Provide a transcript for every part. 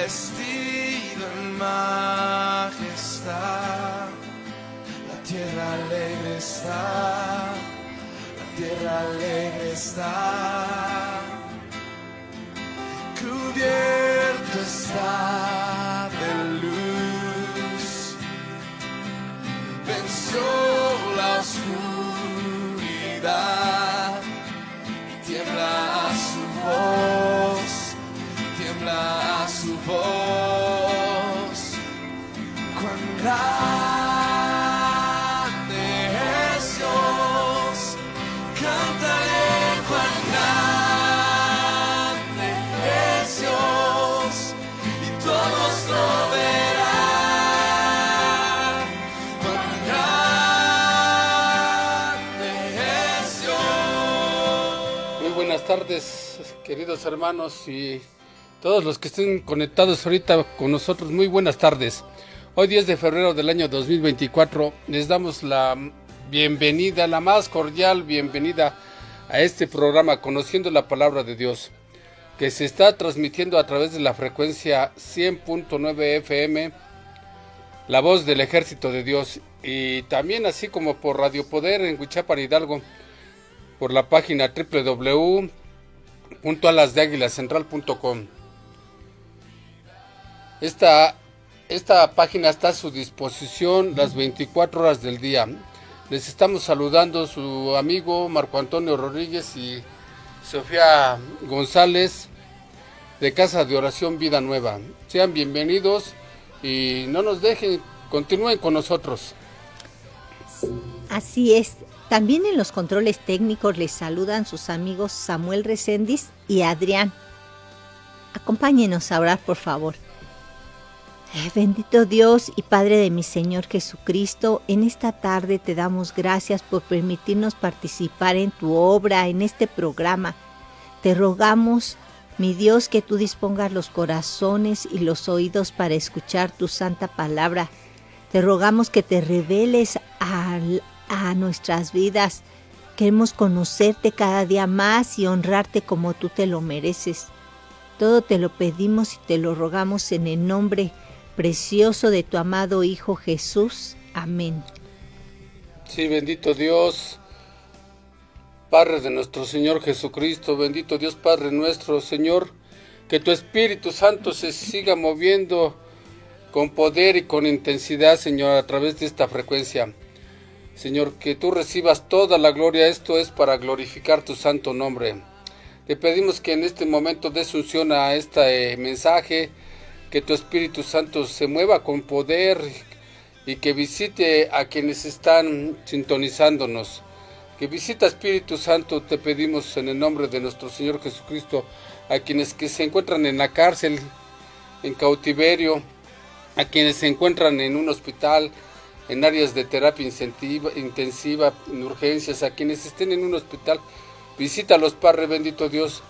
vestido en majestad. La tierra alegre está, la tierra alegre está. Cubierto está de luz, venció la oscuridad y tiembla a su voz, tiembla a su voz. Cuán grande es Dios, cantaré cuán grande es Dios, y todos lo verán. Cuán grande es Dios. Muy buenas tardes, queridos hermanos y todos los que estén conectados ahorita con nosotros. Muy buenas tardes. Hoy 10 de febrero del año 2024 les damos la bienvenida, la más cordial bienvenida a este programa Conociendo la Palabra de Dios, que se está transmitiendo a través de la frecuencia 100.9 FM, La Voz del Ejército de Dios, y también así como por Radio Poder en Huichapan, Hidalgo, por la página www.alasdeaguilascentral.com. Esta página está a su disposición las 24 horas del día. Les estamos saludando su amigo Marco Antonio Rodríguez y Sofía González de Casa de Oración Vida Nueva. Sean bienvenidos y no nos dejen, continúen con nosotros. Así es. También en los controles técnicos les saludan sus amigos Samuel Recendis y Adrián. Acompáñenos a orar, por favor. Bendito Dios y Padre de mi Señor Jesucristo, en esta tarde te damos gracias por permitirnos participar en tu obra, en este programa. Te rogamos, mi Dios, que tú dispongas los corazones y los oídos para escuchar tu santa palabra. Te rogamos que te reveles a nuestras vidas. Queremos conocerte cada día más y honrarte como tú te lo mereces. Todo te lo pedimos y te lo rogamos en el nombre precioso de tu amado Hijo Jesús. Amén. Sí, bendito Dios, Padre de nuestro Señor Jesucristo, bendito Dios Padre nuestro, Señor, que tu Espíritu Santo se siga moviendo con poder y con intensidad, Señor, a través de esta frecuencia. Señor, que tú recibas toda la gloria, esto es para glorificar tu santo nombre. Te pedimos que en este momento des unción a este mensaje, que tu Espíritu Santo se mueva con poder y que visite a quienes están sintonizándonos. Que visita, Espíritu Santo, te pedimos en el nombre de nuestro Señor Jesucristo, a quienes que se encuentran en la cárcel, en cautiverio, a quienes se encuentran en un hospital, en áreas de terapia intensiva, en urgencias, a quienes estén en un hospital, visítalos, Padre, bendito Dios.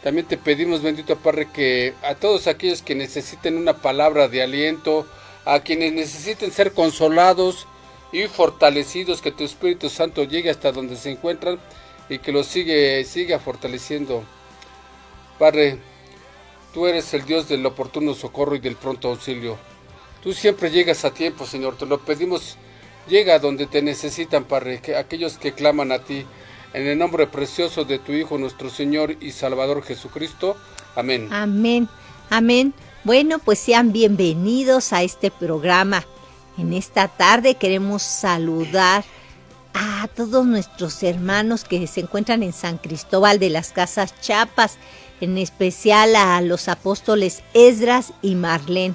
También te pedimos, bendito Padre, que a todos aquellos que necesiten una palabra de aliento, a quienes necesiten ser consolados y fortalecidos, que tu Espíritu Santo llegue hasta donde se encuentran y que los siga fortaleciendo. Padre, tú eres el Dios del oportuno socorro y del pronto auxilio. Tú siempre llegas a tiempo, Señor, te lo pedimos, llega a donde te necesitan, Padre, que aquellos que claman a ti, en el nombre precioso de tu Hijo, nuestro Señor y Salvador Jesucristo. Amén. Amén, amén. Bueno, pues sean bienvenidos a este programa. En esta tarde queremos saludar a todos nuestros hermanos que se encuentran en San Cristóbal de las Casas Chiapas, en especial a los apóstoles Esdras y Marlene.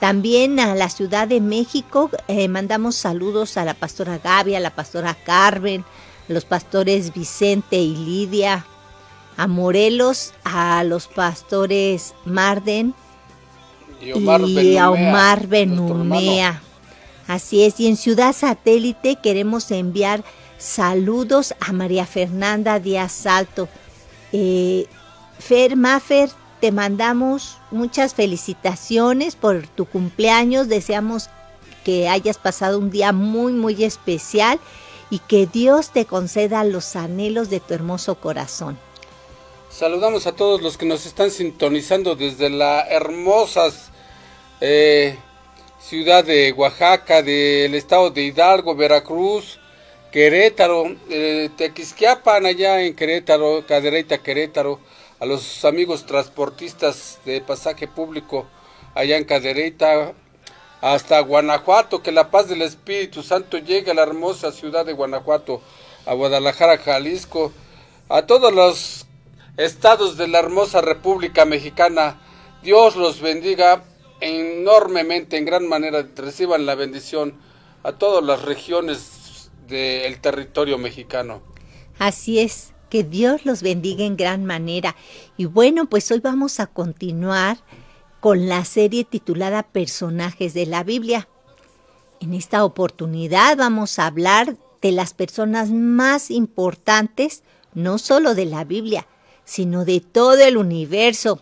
También a la Ciudad de México mandamos saludos a la pastora Gaby, a la pastora Carmen, los pastores Vicente y Lidia, a Morelos, a los pastores Marden y a Omar Benumea. Así es, y en Ciudad Satélite queremos enviar saludos a María Fernanda Díaz Salto. Mafer, te mandamos muchas felicitaciones por tu cumpleaños, deseamos que hayas pasado un día muy, muy especial y que Dios te conceda los anhelos de tu hermoso corazón. Saludamos a todos los que nos están sintonizando desde la hermosa ciudad de Oaxaca, del estado de Hidalgo, Veracruz, Querétaro, Tequisquiapan allá en Querétaro, Cadereyta, Querétaro, a los amigos transportistas de pasaje público allá en Cadereyta, hasta Guanajuato, que la paz del Espíritu Santo llegue a la hermosa ciudad de Guanajuato, a Guadalajara, Jalisco, a todos los estados de la hermosa República Mexicana. Dios los bendiga enormemente, en gran manera. Reciban la bendición a todas las regiones del territorio mexicano. Así es, que Dios los bendiga en gran manera. Y bueno, pues hoy vamos a continuar con la serie titulada Personajes de la Biblia. En esta oportunidad vamos a hablar de las personas más importantes, no solo de la Biblia, sino de todo el universo.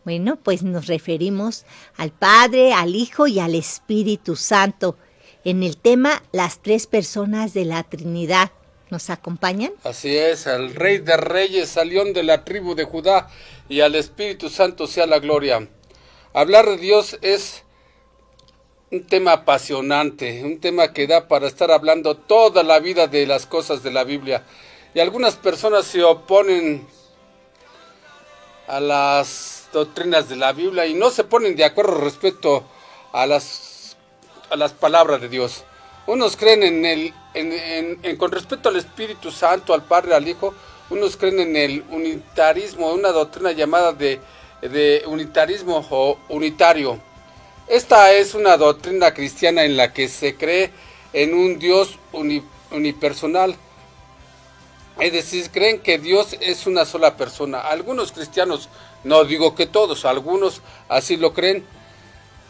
Bueno, pues nos referimos al Padre, al Hijo y al Espíritu Santo, en el tema las tres personas de la Trinidad. ¿Nos acompañan? Así es, al Rey de Reyes, al León de la tribu de Judá y al Espíritu Santo sea la gloria. Hablar de Dios es un tema apasionante, un tema que da para estar hablando toda la vida de las cosas de la Biblia. Y algunas personas se oponen a las doctrinas de la Biblia y no se ponen de acuerdo respecto a las palabras de Dios. Unos creen con respecto al Espíritu Santo, al Padre, al Hijo, unos creen en el unitarismo, una doctrina llamada de unitarismo o unitario. Esta es una doctrina cristiana en la que se cree en un Dios unipersonal. Es decir, creen que Dios es una sola persona. Algunos cristianos, no digo que todos, algunos así lo creen.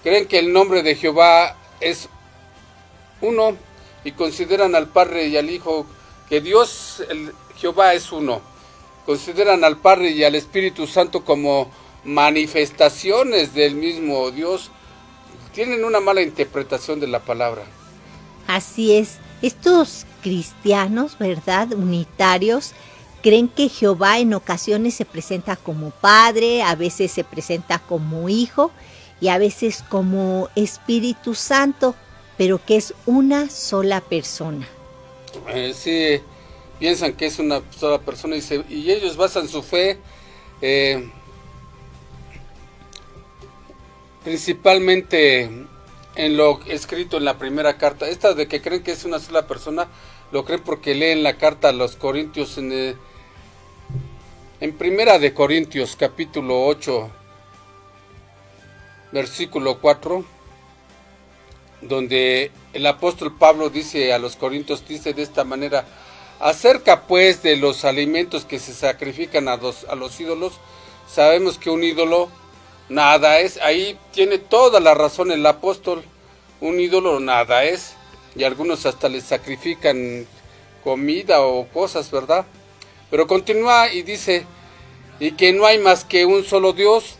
Creen que el nombre de Jehová es uno y consideran al Padre y al Hijo que Dios, Jehová es uno. Consideran al Padre y al Espíritu Santo como manifestaciones del mismo Dios. Tienen una mala interpretación de la palabra. Así es. Estos cristianos, ¿verdad?, unitarios, creen que Jehová en ocasiones se presenta como Padre, a veces se presenta como Hijo y a veces como Espíritu Santo, pero que es una sola persona. Sí, piensan que es una sola persona y ellos basan su fe principalmente en lo escrito en la primera carta. Esta de que creen que es una sola persona, lo creen porque leen la carta a los Corintios en Primera de Corintios, capítulo 8, versículo 4, donde el apóstol Pablo dice a los Corintios, dice de esta manera: acerca pues de los alimentos que se sacrifican a los ídolos, sabemos que un ídolo nada es. Ahí tiene toda la razón el apóstol. Un ídolo nada es. Y algunos hasta le sacrifican comida o cosas, ¿verdad? Pero continúa y dice, y que no hay más que un solo Dios.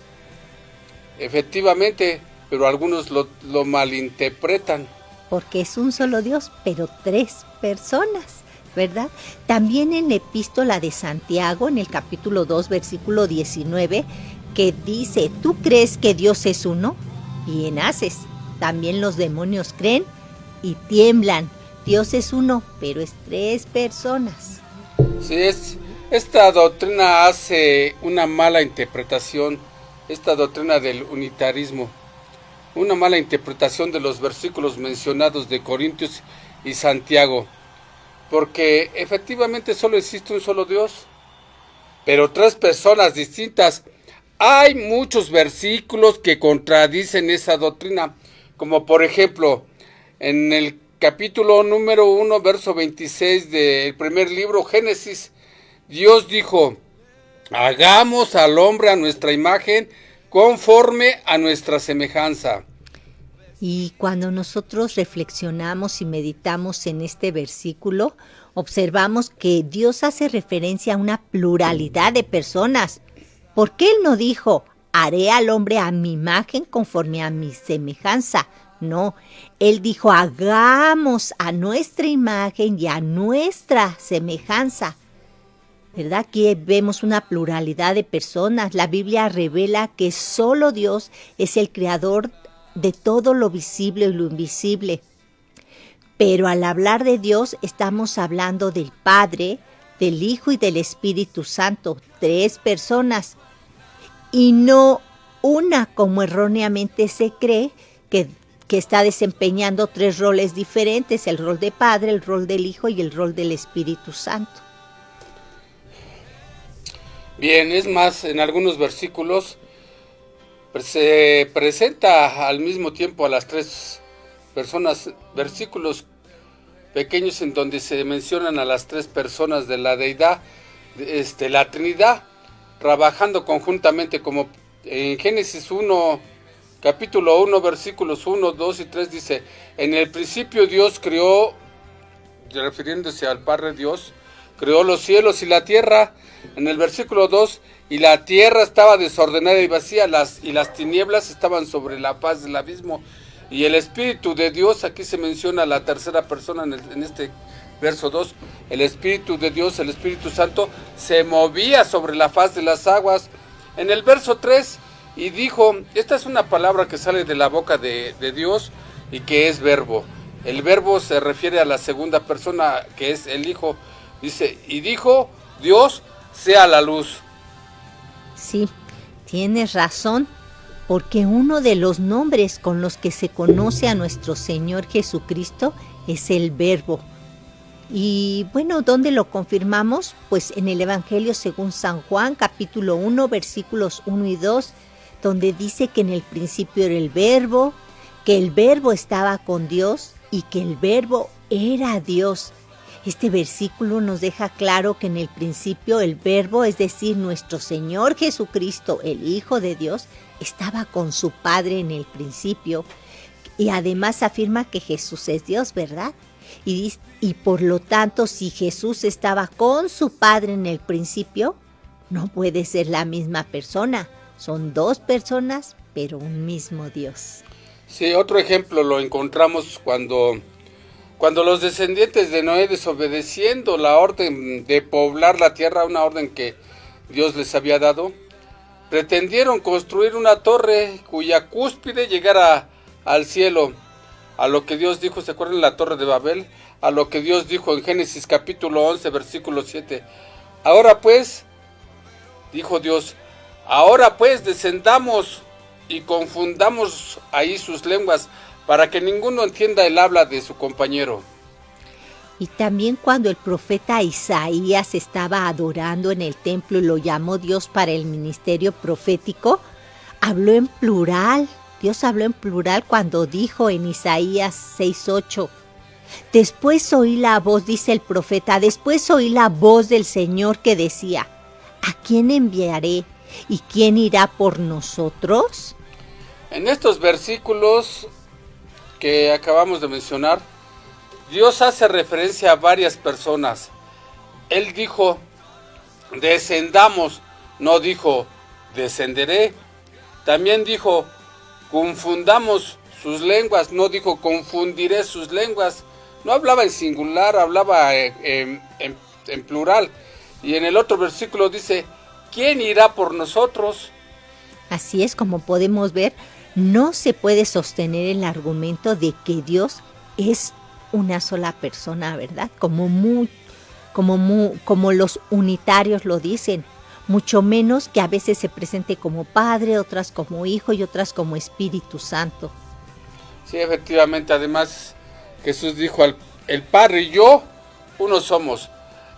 Efectivamente, pero algunos lo malinterpretan. Porque es un solo Dios, pero tres personas, ¿verdad? También en la epístola de Santiago, en el capítulo 2, versículo 19, que dice, ¿tú crees que Dios es uno? Bien haces. También los demonios creen y tiemblan. Dios es uno, pero es tres personas. Sí, esta doctrina hace una mala interpretación, esta doctrina del unitarismo, una mala interpretación de los versículos mencionados de Corintios y Santiago, porque efectivamente solo existe un solo Dios, pero tres personas distintas. Hay muchos versículos que contradicen esa doctrina, como por ejemplo, en el capítulo número 1, verso 26 del primer libro, Génesis, Dios dijo, hagamos al hombre a nuestra imagen, conforme a nuestra semejanza. Y cuando nosotros reflexionamos y meditamos en este versículo, observamos que Dios hace referencia a una pluralidad de personas. ¿Por qué Él no dijo, haré al hombre a mi imagen conforme a mi semejanza? No, Él dijo, hagamos a nuestra imagen y a nuestra semejanza. ¿verdad? Aquí vemos una pluralidad de personas. La Biblia revela que solo Dios es el creador de todo lo visible y lo invisible. Pero al hablar de Dios estamos hablando del Padre, del Hijo y del Espíritu Santo, 3 personas, y no una como erróneamente se cree que está desempeñando 3 roles diferentes, el rol de Padre, el rol del Hijo y el rol del Espíritu Santo. Bien, es más, en algunos versículos se presenta al mismo tiempo a las 3 personas, versículos pequeños en donde se mencionan a las 3 personas de la deidad, la Trinidad, trabajando conjuntamente, como en Génesis 1, capítulo 1, versículos 1, 2 y 3 dice: en el principio Dios creó, refiriéndose al Padre Dios, creó los cielos y la tierra. En el versículo 2, y la tierra estaba desordenada y vacía, y las tinieblas estaban sobre la faz del abismo. Y el Espíritu de Dios, aquí se menciona la tercera persona en este verso 2, el Espíritu de Dios, el Espíritu Santo, se movía sobre la faz de las aguas. En el verso 3, y dijo, esta es una palabra que sale de la boca de Dios y que es verbo. El verbo se refiere a la segunda persona, que es el Hijo. Dice, y dijo Dios, sea la luz. Sí, tienes razón, porque uno de los nombres con los que se conoce a nuestro Señor Jesucristo es el Verbo. Y bueno, ¿dónde lo confirmamos? Pues en el Evangelio según San Juan, capítulo 1, versículos 1 y 2, donde dice que en el principio era el Verbo, que el Verbo estaba con Dios y que el Verbo era Dios. Este versículo nos deja claro que en el principio el Verbo, es decir, nuestro Señor Jesucristo, el Hijo de Dios, estaba con su Padre en el principio. Y además afirma que Jesús es Dios, ¿verdad? Y por lo tanto, si Jesús estaba con su Padre en el principio, no puede ser la misma persona. Son 2 personas, pero un mismo Dios. Sí, otro ejemplo lo encontramos cuando los descendientes de Noé, desobedeciendo la orden de poblar la tierra, una orden que Dios les había dado, pretendieron construir una torre cuya cúspide llegara al cielo. A lo que Dios dijo, ¿se acuerdan la torre de Babel? A lo que Dios dijo en Génesis capítulo 11, versículo 7. Ahora pues, dijo Dios, ahora pues descendamos y confundamos ahí sus lenguas, para que ninguno entienda el habla de su compañero. Y también cuando el profeta Isaías estaba adorando en el templo y lo llamó Dios para el ministerio profético, habló en plural. Dios habló en plural cuando dijo en Isaías 6:8, después oí la voz, dice el profeta, después oí la voz del Señor que decía, ¿a quién enviaré y quién irá por nosotros? En estos versículos que acabamos de mencionar, Dios hace referencia a varias personas. Él dijo, descendamos, no dijo, descenderé. También dijo, confundamos sus lenguas, no dijo, confundiré sus lenguas. No hablaba en singular, hablaba en plural. Y en el otro versículo dice, ¿quién irá por nosotros? Así es, como podemos ver, no se puede sostener el argumento de que Dios es una sola persona, ¿verdad? Como los unitarios lo dicen, mucho menos que a veces se presente como Padre, otras como Hijo y otras como Espíritu Santo. Sí, efectivamente, además Jesús dijo, el Padre y yo, uno somos.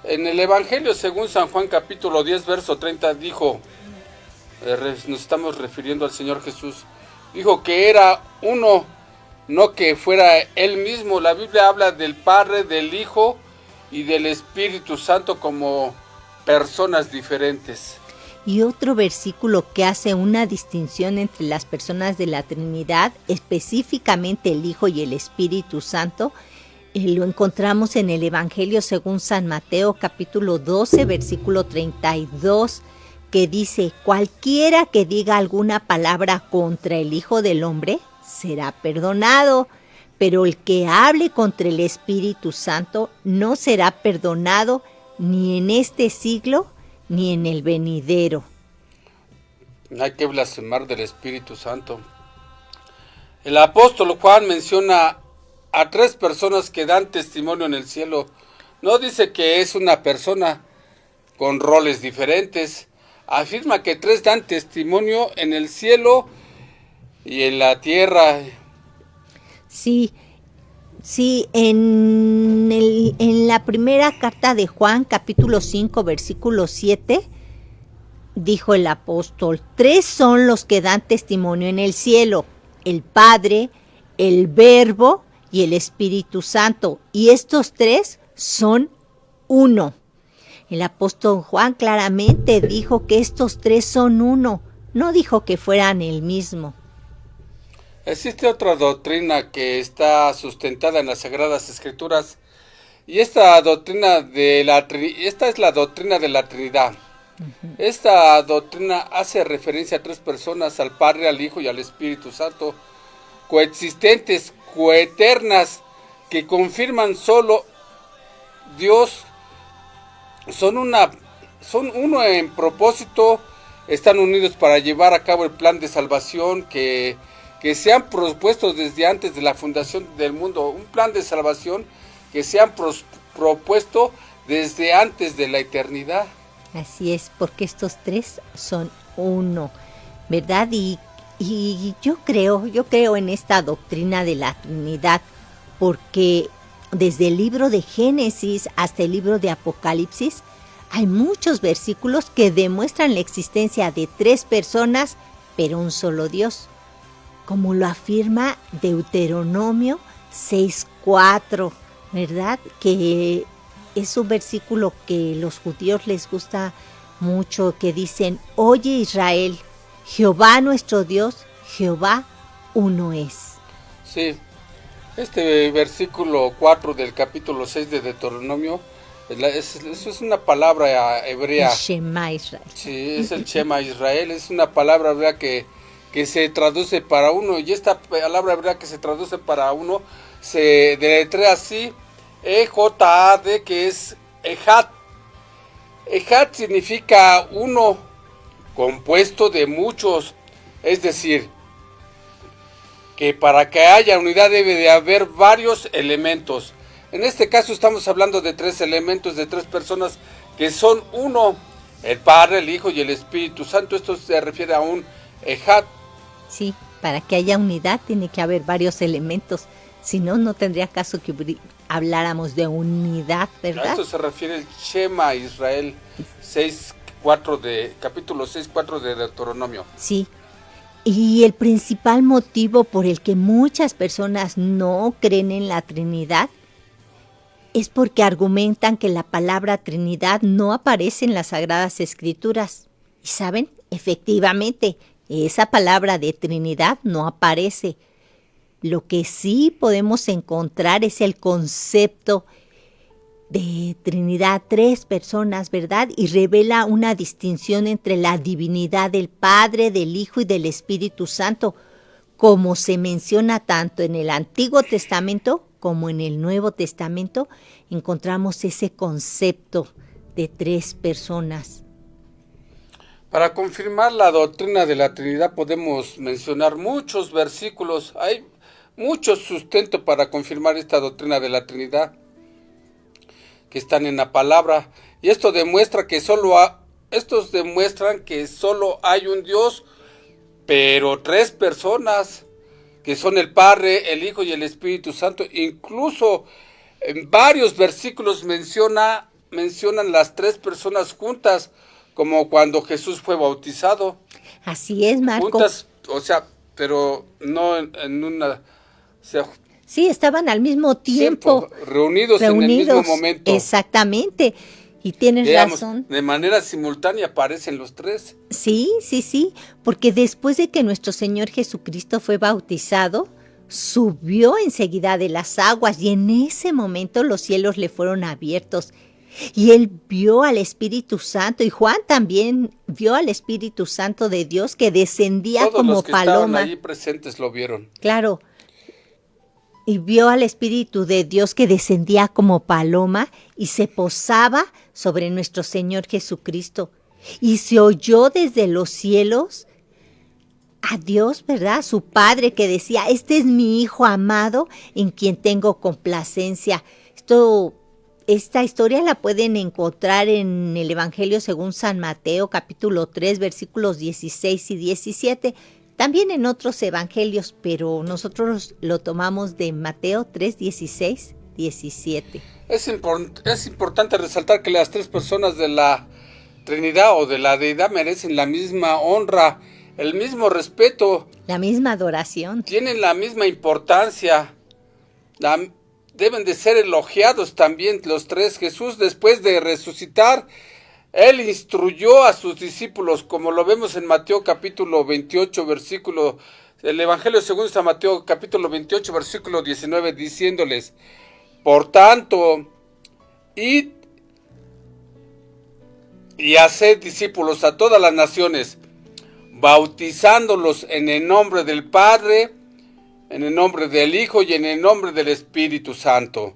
En el Evangelio según San Juan capítulo 10, verso 30, dijo, nos estamos refiriendo al Señor Jesús, dijo que era uno, no que fuera Él mismo. La Biblia habla del Padre, del Hijo y del Espíritu Santo como personas diferentes. Y otro versículo que hace una distinción entre las personas de la Trinidad, específicamente el Hijo y el Espíritu Santo, lo encontramos en el Evangelio según San Mateo capítulo 12, versículo 32, que dice, cualquiera que diga alguna palabra contra el Hijo del Hombre será perdonado, pero el que hable contra el Espíritu Santo no será perdonado ni en este siglo, ni en el venidero. No hay que blasfemar del Espíritu Santo. El apóstol Juan menciona a 3 personas que dan testimonio en el cielo. No dice que es una persona con roles diferentes. Afirma que 3 dan testimonio en el cielo y en la tierra. Sí, en la primera carta de Juan, capítulo 5, versículo 7, dijo el apóstol: 3 son los que dan testimonio en el cielo, el Padre, el Verbo y el Espíritu Santo, y estos 3 son uno. El apóstol Juan claramente dijo que estos 3 son uno, no dijo que fueran el mismo. Existe otra doctrina que está sustentada en las Sagradas Escrituras, y esta es la doctrina de la Trinidad. Esta doctrina hace referencia a 3 personas, al Padre, al Hijo y al Espíritu Santo, coexistentes, coeternas, que confirman solo Dios. Son uno en propósito, están unidos para llevar a cabo el plan de salvación que se han propuesto desde antes de la fundación del mundo, un plan de salvación que se han propuesto desde antes de la eternidad. Así es, porque estos 3 son uno, ¿verdad? Y yo creo en esta doctrina de la Trinidad, porque desde el libro de Génesis hasta el libro de Apocalipsis hay muchos versículos que demuestran la existencia de 3 personas, pero un solo Dios, como lo afirma Deuteronomio 6:4, ¿verdad? Que es un versículo que los judíos les gusta mucho, que dicen: oye Israel, Jehová nuestro Dios, Jehová uno es. Sí, este versículo 4 del capítulo 6 de Deuteronomio, eso es una palabra hebrea. Shema Israel. Sí, es el Shema Israel, es una palabra hebrea que se traduce para uno, y esta palabra hebrea que se traduce para uno se deletrea así: E-J-A-D, que es Ejad. Ejad significa uno, compuesto de muchos, es decir, que para que haya unidad debe de haber varios elementos. En este caso estamos hablando de 3 elementos, de 3 personas que son uno: el Padre, el Hijo y el Espíritu Santo. Esto se refiere a un Ejad. Sí, para que haya unidad tiene que haber varios elementos, si no, no tendría caso que habláramos de unidad, ¿verdad? A esto se refiere el Shema Israel 6:4 capítulo 6:4 de Deuteronomio. Sí, y el principal motivo por el que muchas personas no creen en la Trinidad es porque argumentan que la palabra Trinidad no aparece en las Sagradas Escrituras. ¿Y saben? Efectivamente, esa palabra de Trinidad no aparece. Lo que sí podemos encontrar es el concepto de Trinidad, 3 personas, ¿verdad? Y revela una distinción entre la divinidad del Padre, del Hijo y del Espíritu Santo, como se menciona tanto en el Antiguo Testamento como en el Nuevo Testamento. Encontramos ese concepto de 3 personas. Para confirmar la doctrina de la Trinidad podemos mencionar muchos versículos. Hay mucho sustento para confirmar esta doctrina de la Trinidad que están en la palabra. Y estos demuestran que solo hay un Dios, pero 3 personas, que son el Padre, el Hijo y el Espíritu Santo. Incluso en varios versículos mencionan las 3 personas juntas, como cuando Jesús fue bautizado. Así es, Marco. Juntas, pero no en una... Sí, estaban al mismo tiempo. Reunidos en el mismo momento. Exactamente. Y tienes razón. De manera simultánea aparecen los 3. Sí, porque después de que nuestro Señor Jesucristo fue bautizado, subió enseguida de las aguas, y en ese momento los cielos le fueron abiertos. Y él vio al Espíritu Santo, y Juan también vio al Espíritu Santo de Dios que descendía como paloma. Todos los que estaban allí presentes lo vieron. Claro. y vio al Espíritu de Dios que descendía como paloma y se posaba sobre nuestro Señor Jesucristo. Y se oyó desde los cielos a Dios, ¿verdad? Su Padre, que decía: este es mi Hijo amado en quien tengo complacencia. Esta historia la pueden encontrar en el Evangelio según San Mateo, capítulo 3, versículos 16 y 17. También en otros evangelios, pero nosotros lo tomamos de Mateo 3, 16, 17. Es importante resaltar que las tres personas de la Trinidad o de la Deidad merecen la misma honra, el mismo respeto. La misma adoración. Tienen la misma importancia. Deben de ser elogiados también los tres. Jesús, después de resucitar, Él instruyó a sus discípulos, como lo vemos en Mateo capítulo 28, el Evangelio según San Mateo capítulo 28, versículo 19, diciéndoles: por tanto, id y haced discípulos a todas las naciones, bautizándolos en el nombre del Padre, en el nombre del Hijo y en el nombre del Espíritu Santo.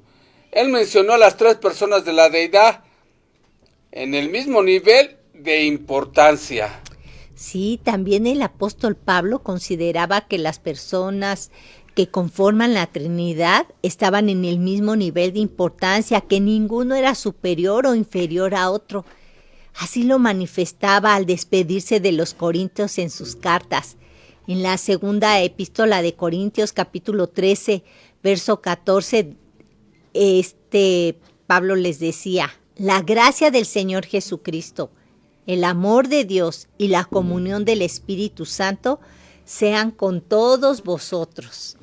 Él mencionó a las tres personas de la Deidad en el mismo nivel de importancia. Sí, también el apóstol Pablo consideraba que las personas que conforman la Trinidad estaban en el mismo nivel de importancia, que ninguno era superior o inferior a otro. Así lo manifestaba al despedirse de los corintios en sus cartas. En la segunda epístola de Corintios, capítulo 13, verso 14, Pablo les decía: la gracia del Señor Jesucristo, el amor de Dios y la comunión del Espíritu Santo sean con todos vosotros.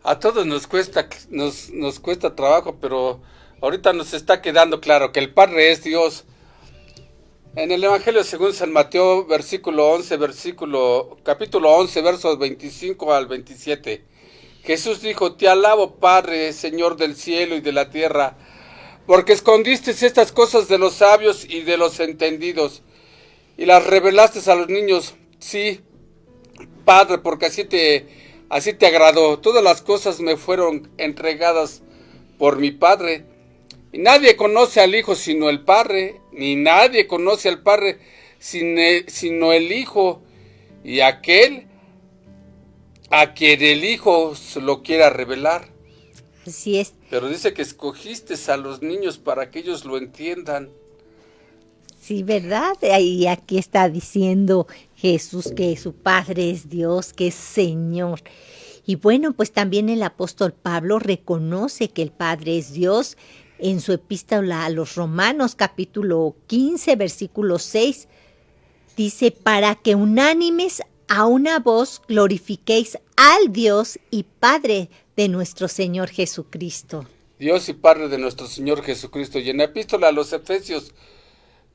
A todos nos cuesta trabajo, pero ahorita nos está quedando claro que el Padre es Dios. En el Evangelio según San Mateo, capítulo 11, versos 25 al 27, Jesús dijo: te alabo, Padre, Señor del cielo y de la tierra, porque escondiste estas cosas de los sabios y de los entendidos, y las revelaste a los niños. Sí, Padre, porque así te agradó. Todas las cosas me fueron entregadas por mi Padre. Y nadie conoce al Hijo sino el Padre, ni nadie conoce al Padre sino el Hijo, y aquel a quien el Hijo se lo quiera revelar. Así es. Pero dice que escogiste a los niños para que ellos lo entiendan. Sí, ¿verdad? Y aquí está diciendo Jesús que su Padre es Dios, que es Señor. Y bueno, pues también el apóstol Pablo reconoce que el Padre es Dios. En su epístola a los Romanos, capítulo 15, versículo 6, dice: para que unánimes a una voz glorifiquéis al Dios y Padre de nuestro Señor Jesucristo. Dios y Padre de nuestro Señor Jesucristo. Y en la epístola a los Efesios,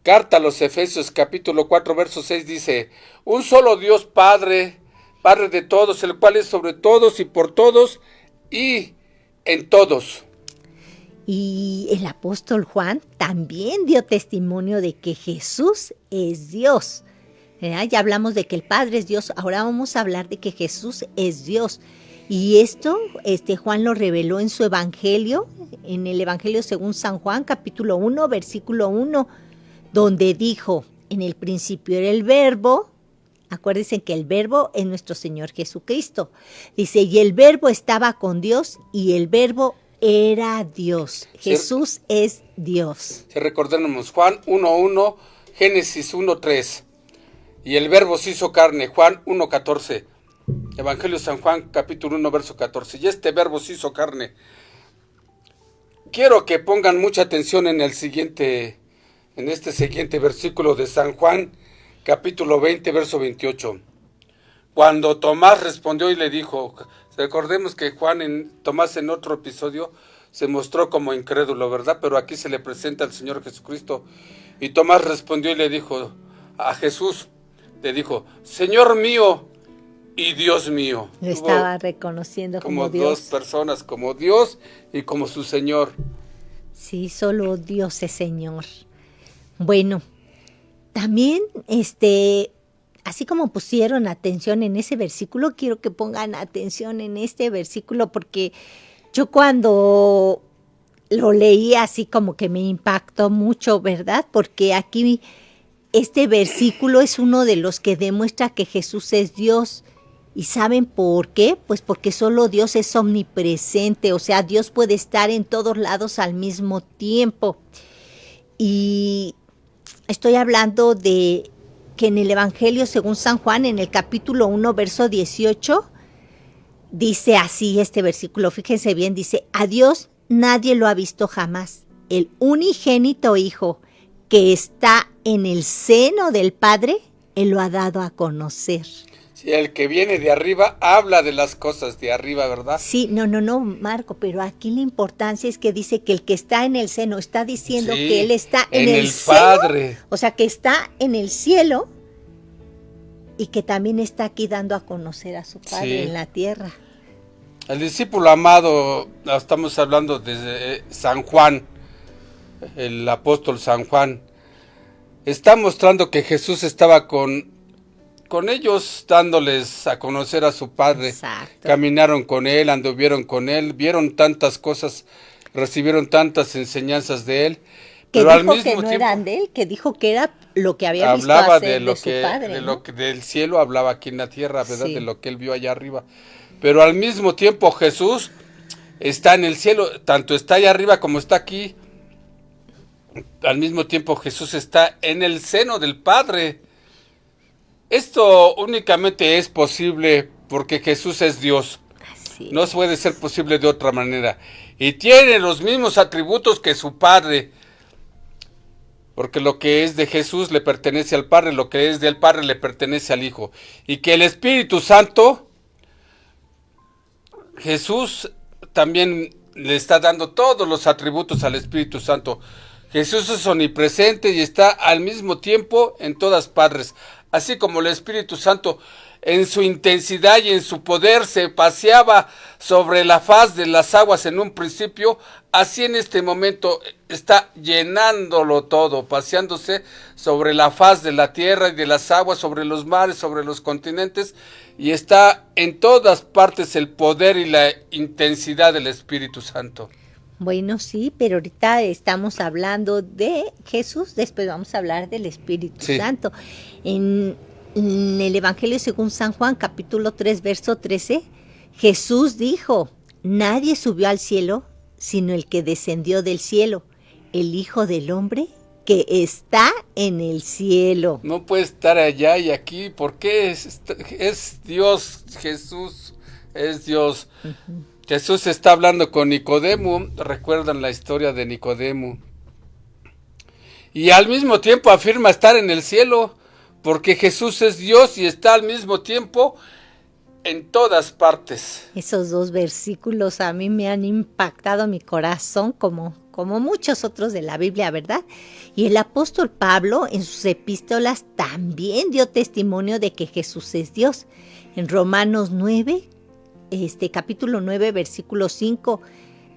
carta a los Efesios, capítulo 4, verso 6, dice: un solo Dios Padre, Padre de todos, el cual es sobre todos y por todos y en todos. Y el apóstol Juan también dio testimonio de que Jesús es Dios. Ya hablamos de que el Padre es Dios, ahora vamos a hablar de que Jesús es Dios. Y esto Juan lo reveló en su Evangelio, en el Evangelio según San Juan, capítulo 1, versículo 1, donde dijo: en el principio era el Verbo. Acuérdense que el Verbo es nuestro Señor Jesucristo. Dice: y el Verbo estaba con Dios y el Verbo era Dios. Jesús es Dios. Si recordemos Juan 1.1, Génesis 1.3. Y el Verbo se hizo carne, Juan 1.14. Evangelio de San Juan, capítulo 1, verso 14. Y este Verbo se hizo carne. Quiero que pongan mucha atención en este siguiente versículo de San Juan, capítulo 20, verso 28. Cuando Tomás respondió y le dijo, recordemos que Tomás en otro episodio se mostró como incrédulo, ¿verdad? Pero aquí se le presenta al Señor Jesucristo. Y Tomás respondió y le dijo a Jesús, le dijo: Señor mío y Dios mío. Lo estaba reconociendo como Dios. Como dos personas, como Dios y como su Señor. Sí, solo Dios es Señor. Bueno, también así como pusieron atención en ese versículo, quiero que pongan atención en este versículo porque Yo cuando lo leí así como que me impactó mucho, ¿verdad? Porque aquí este versículo es uno de los que demuestra que Jesús es Dios. ¿Y saben por qué? Pues porque solo Dios es omnipresente, o sea, Dios puede estar en todos lados al mismo tiempo. Y estoy hablando de que en el Evangelio según San Juan, en el capítulo 1, verso 18, dice así este versículo, fíjense bien, dice, a Dios nadie lo ha visto jamás, el unigénito Hijo que está en el seno del Padre, Él lo ha dado a conocer. Sí, el que viene de arriba habla de las cosas de arriba, ¿verdad? Sí, no, Marco, pero aquí la importancia es que dice que el que está en el seno, está diciendo Sí, que Él está en el seno, Padre. O sea, que está en el cielo y que también está aquí dando a conocer a su Padre en la tierra. El discípulo amado, estamos hablando de San Juan, el apóstol San Juan, está mostrando que Jesús estaba con ellos, dándoles a conocer a su Padre. Exacto. Caminaron con Él, anduvieron con Él, vieron tantas cosas, recibieron tantas enseñanzas de Él. Que pero dijo al mismo que no tiempo, eran de Él, que dijo que era lo que había visto hablaba hacer de su Padre. de ¿no? lo que del cielo hablaba aquí en la tierra, ¿verdad? Sí. De lo que Él vio allá arriba. Pero al mismo tiempo Jesús está en el cielo, tanto está allá arriba como está aquí. Al mismo tiempo Jesús está en el seno del Padre. Esto únicamente es posible porque Jesús es Dios. Así No puede ser posible de otra manera. Y tiene los mismos atributos que su Padre. Porque lo que es de Jesús le pertenece al Padre, lo que es del Padre le pertenece al Hijo. Y que el Espíritu Santo, Jesús también le está dando todos los atributos al Espíritu Santo. Jesús es omnipresente y está al mismo tiempo en todas partes. Así como el Espíritu Santo en su intensidad y en su poder se paseaba sobre la faz de las aguas en un principio, así en este momento está llenándolo todo, paseándose sobre la faz de la tierra y de las aguas, sobre los mares, sobre los continentes, y está en todas partes el poder y la intensidad del Espíritu Santo. Bueno, sí, pero ahorita estamos hablando de Jesús, después vamos a hablar del Espíritu Santo. En el Evangelio según San Juan, capítulo 3, verso 13, Jesús dijo, nadie subió al cielo, sino el que descendió del cielo, el Hijo del Hombre que está en el cielo. No puede estar allá y aquí, porque es Dios, Jesús es Dios. Uh-huh. Jesús está hablando con Nicodemo, recuerdan la historia de Nicodemo. Y al mismo tiempo afirma estar en el cielo, porque Jesús es Dios y está al mismo tiempo en todas partes. Esos dos versículos a mí me han impactado mi corazón como muchos otros de la Biblia, ¿verdad? Y el apóstol Pablo en sus epístolas también dio testimonio de que Jesús es Dios. En Romanos 9, capítulo 9, versículo 5,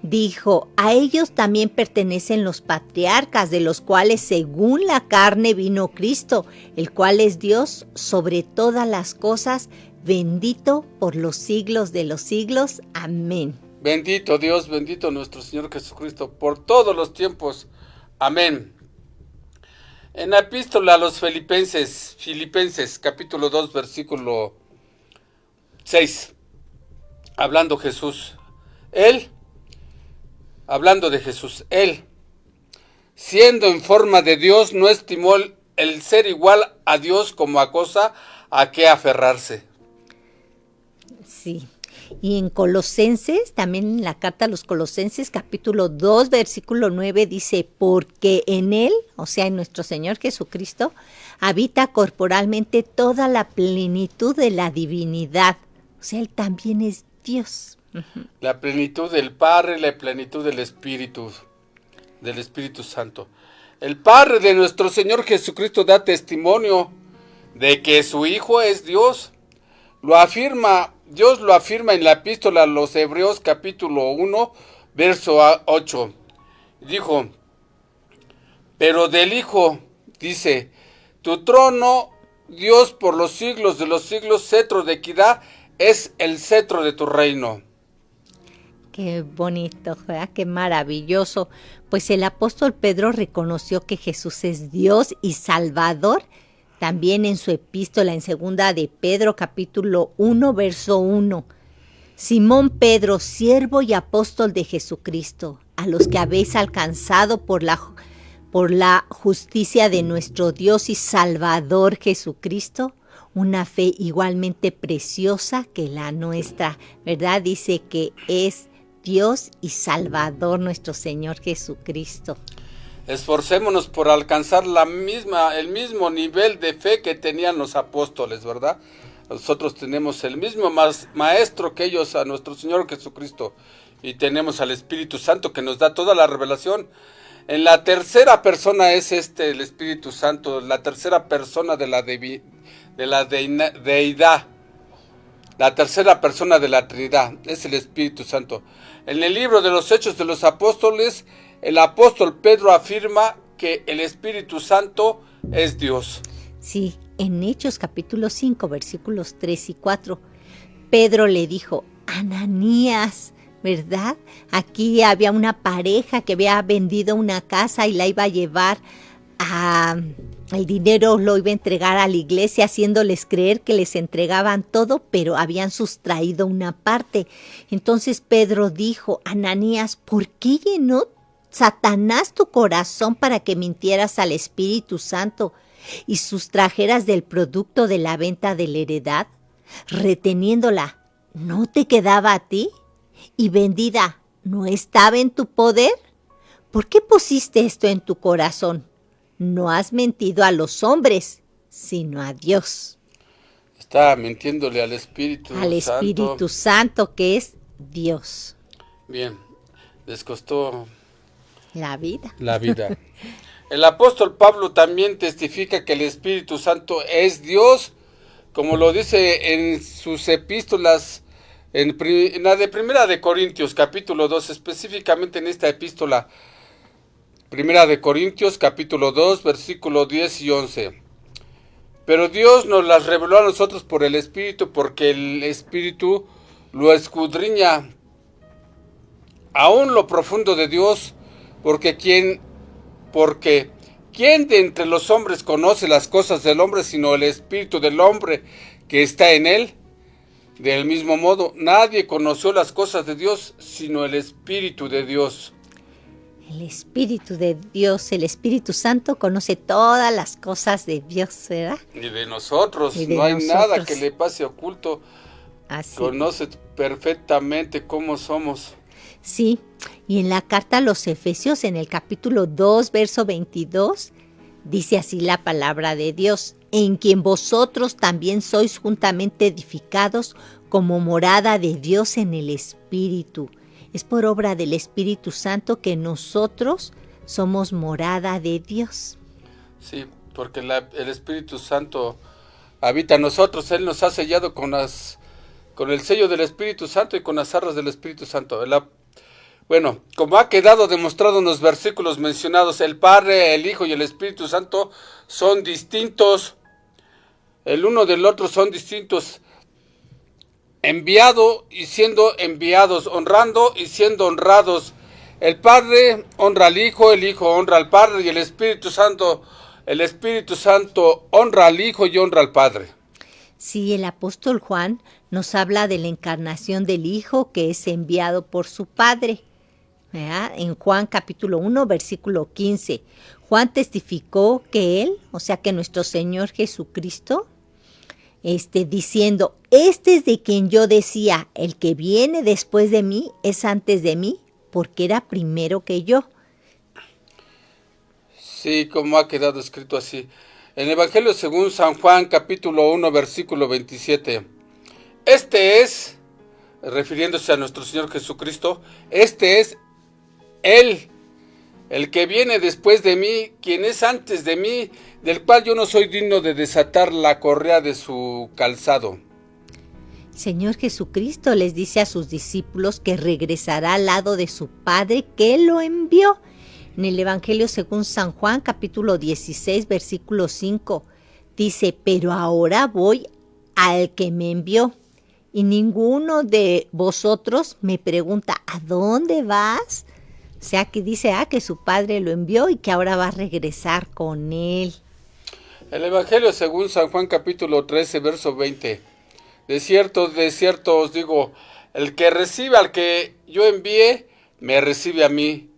dijo, a ellos también pertenecen los patriarcas, de los cuales según la carne vino Cristo, el cual es Dios sobre todas las cosas, bendito por los siglos de los siglos. Amén. Bendito Dios, bendito nuestro Señor Jesucristo, por todos los tiempos. Amén. En la epístola a los Filipenses, capítulo 2, versículo 6, hablando Jesús, hablando de Jesús, Él, siendo en forma de Dios, no estimó el ser igual a Dios como a cosa a que aferrarse. Sí. Y en Colosenses, también en la carta a los Colosenses, capítulo 2, versículo 9, dice, porque en Él, o sea, en nuestro Señor Jesucristo, habita corporalmente toda la plenitud de la divinidad. O sea, Él también es Dios. La plenitud del Padre, la plenitud del Espíritu Santo. El Padre de nuestro Señor Jesucristo da testimonio de que su Hijo es Dios. Dios lo afirma en la epístola a los Hebreos capítulo 1, verso 8. Dijo, pero del Hijo, dice, tu trono, Dios, por los siglos de los siglos, cetro de equidad, es el cetro de tu reino. Qué bonito, ¿verdad? Qué maravilloso. Pues el apóstol Pedro reconoció que Jesús es Dios y Salvador. También en su epístola en segunda de Pedro, capítulo 1, verso 1. Simón Pedro, siervo y apóstol de Jesucristo, a los que habéis alcanzado por la justicia de nuestro Dios y Salvador Jesucristo, una fe igualmente preciosa que la nuestra, ¿verdad? Dice que es Dios y Salvador nuestro Señor Jesucristo. Esforcémonos por alcanzar el mismo nivel de fe que tenían los apóstoles, ¿verdad? Nosotros tenemos el mismo maestro que ellos, a nuestro Señor Jesucristo, y tenemos al Espíritu Santo que nos da toda la revelación. En la tercera persona es el Espíritu Santo, la tercera persona de la deidad, la tercera persona de la Trinidad, es el Espíritu Santo. En el libro de los Hechos de los Apóstoles, el apóstol Pedro afirma que el Espíritu Santo es Dios. Sí, en Hechos capítulo 5, versículos 3 y 4, Pedro le dijo, Ananías, ¿verdad? Aquí había una pareja que había vendido una casa y la iba a llevar el dinero lo iba a entregar a la iglesia, haciéndoles creer que les entregaban todo, pero habían sustraído una parte. Entonces Pedro dijo, Ananías, ¿por qué llenó Satanás tu corazón para que mintieras al Espíritu Santo y sustrajeras del producto de la venta de la heredad? Reteniéndola, ¿no te quedaba a ti? Y vendida, ¿no estaba en tu poder? ¿Por qué pusiste esto en tu corazón? No has mentido a los hombres, sino a Dios. Está mintiéndole al Espíritu Santo. Al Espíritu Santo, que es Dios. Bien, les costó la vida. El apóstol Pablo también testifica que el Espíritu Santo es Dios, como lo dice en sus epístolas, en la de Primera de Corintios, capítulo 2, específicamente en esta epístola, Primera de Corintios, capítulo 2, versículo 10 y 11. Pero Dios nos las reveló a nosotros por el Espíritu, porque el Espíritu lo escudriña aún lo profundo de Dios, porque ¿quién de entre los hombres conoce las cosas del hombre, sino el Espíritu del hombre que está en él? Del mismo modo, nadie conoció las cosas de Dios, sino el Espíritu de Dios. El Espíritu de Dios, el Espíritu Santo conoce todas las cosas de Dios, ¿verdad? Y de nosotros, no hay nada que le pase oculto. Así. Conoce perfectamente cómo somos. Sí, y en la carta a los Efesios, en el capítulo 2, verso 22, dice así la palabra de Dios, en quien vosotros también sois juntamente edificados como morada de Dios en el Espíritu. Es por obra del Espíritu Santo que nosotros somos morada de Dios. Sí, porque el Espíritu Santo habita en nosotros. Él nos ha sellado con el sello del Espíritu Santo y con las arras del Espíritu Santo. Bueno, como ha quedado demostrado en los versículos mencionados, el Padre, el Hijo y el Espíritu Santo son distintos. El uno del otro son distintos. Enviado y siendo enviados, honrando y siendo honrados. El Padre honra al Hijo, el Hijo honra al Padre y el Espíritu Santo honra al Hijo y honra al Padre. Sí, el apóstol Juan nos habla de la encarnación del Hijo que es enviado por su Padre. ¿Verdad? En Juan capítulo 1, versículo 15. Juan testificó que Él, o sea que nuestro Señor Jesucristo, diciendo, este es de quien yo decía, el que viene después de mí es antes de mí, porque era primero que yo. Sí, como ha quedado escrito así. En el Evangelio según San Juan, capítulo 1, versículo 27. Este es, refiriéndose a nuestro Señor Jesucristo, este es Él, el que viene después de mí, quien es antes de mí, del cual yo no soy digno de desatar la correa de su calzado. Señor Jesucristo les dice a sus discípulos que regresará al lado de su Padre que lo envió. En el Evangelio según San Juan, capítulo 16, versículo 5, dice, pero ahora voy al que me envió, y ninguno de vosotros me pregunta, ¿a dónde vas? O sea, que dice, que su padre lo envió y que ahora va a regresar con él. El Evangelio según San Juan capítulo 13, verso 20. De cierto os digo, el que recibe al que yo envié, me recibe a mí.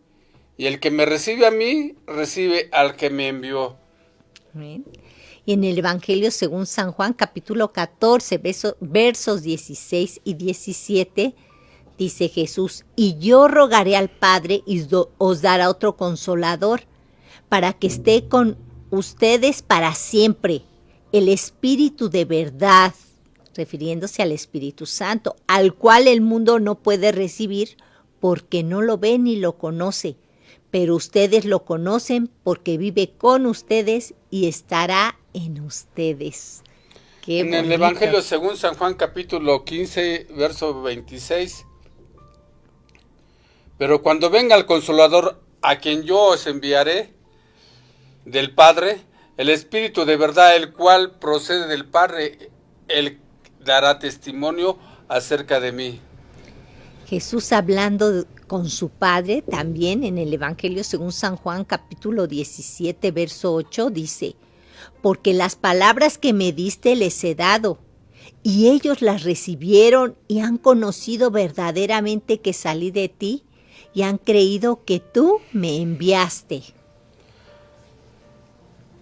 Y el que me recibe a mí, recibe al que me envió. Amén. Y en el Evangelio según San Juan, capítulo 14, versos 16 y 17, dice Jesús, y yo rogaré al Padre y os dará otro consolador, para que esté con ustedes para siempre, el Espíritu de verdad, refiriéndose al Espíritu Santo, al cual el mundo no puede recibir porque no lo ve ni lo conoce. Pero ustedes lo conocen porque vive con ustedes y estará en ustedes. Qué en bonito. el Evangelio según San Juan capítulo 15, verso 26. Pero cuando venga el Consolador, a quien yo os enviaré del Padre, el Espíritu de verdad, el cual procede del Padre, él dará testimonio acerca de mí. Jesús hablando con su Padre, también en el Evangelio según San Juan capítulo 17, verso 8, dice, porque las palabras que me diste les he dado, y ellos las recibieron y han conocido verdaderamente que salí de ti, y han creído que tú me enviaste.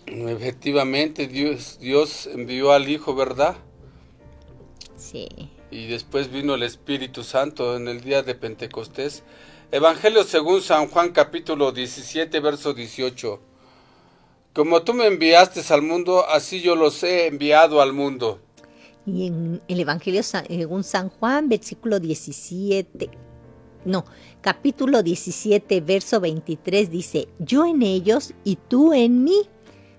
Efectivamente, Dios envió al Hijo, ¿verdad? Sí. Y después vino el Espíritu Santo en el día de Pentecostés. Evangelio según San Juan capítulo 17, verso 18. Como tú me enviaste al mundo, así yo los he enviado al mundo. Y en el Evangelio según San Juan, capítulo 17, verso 23 dice, yo en ellos y tú en mí.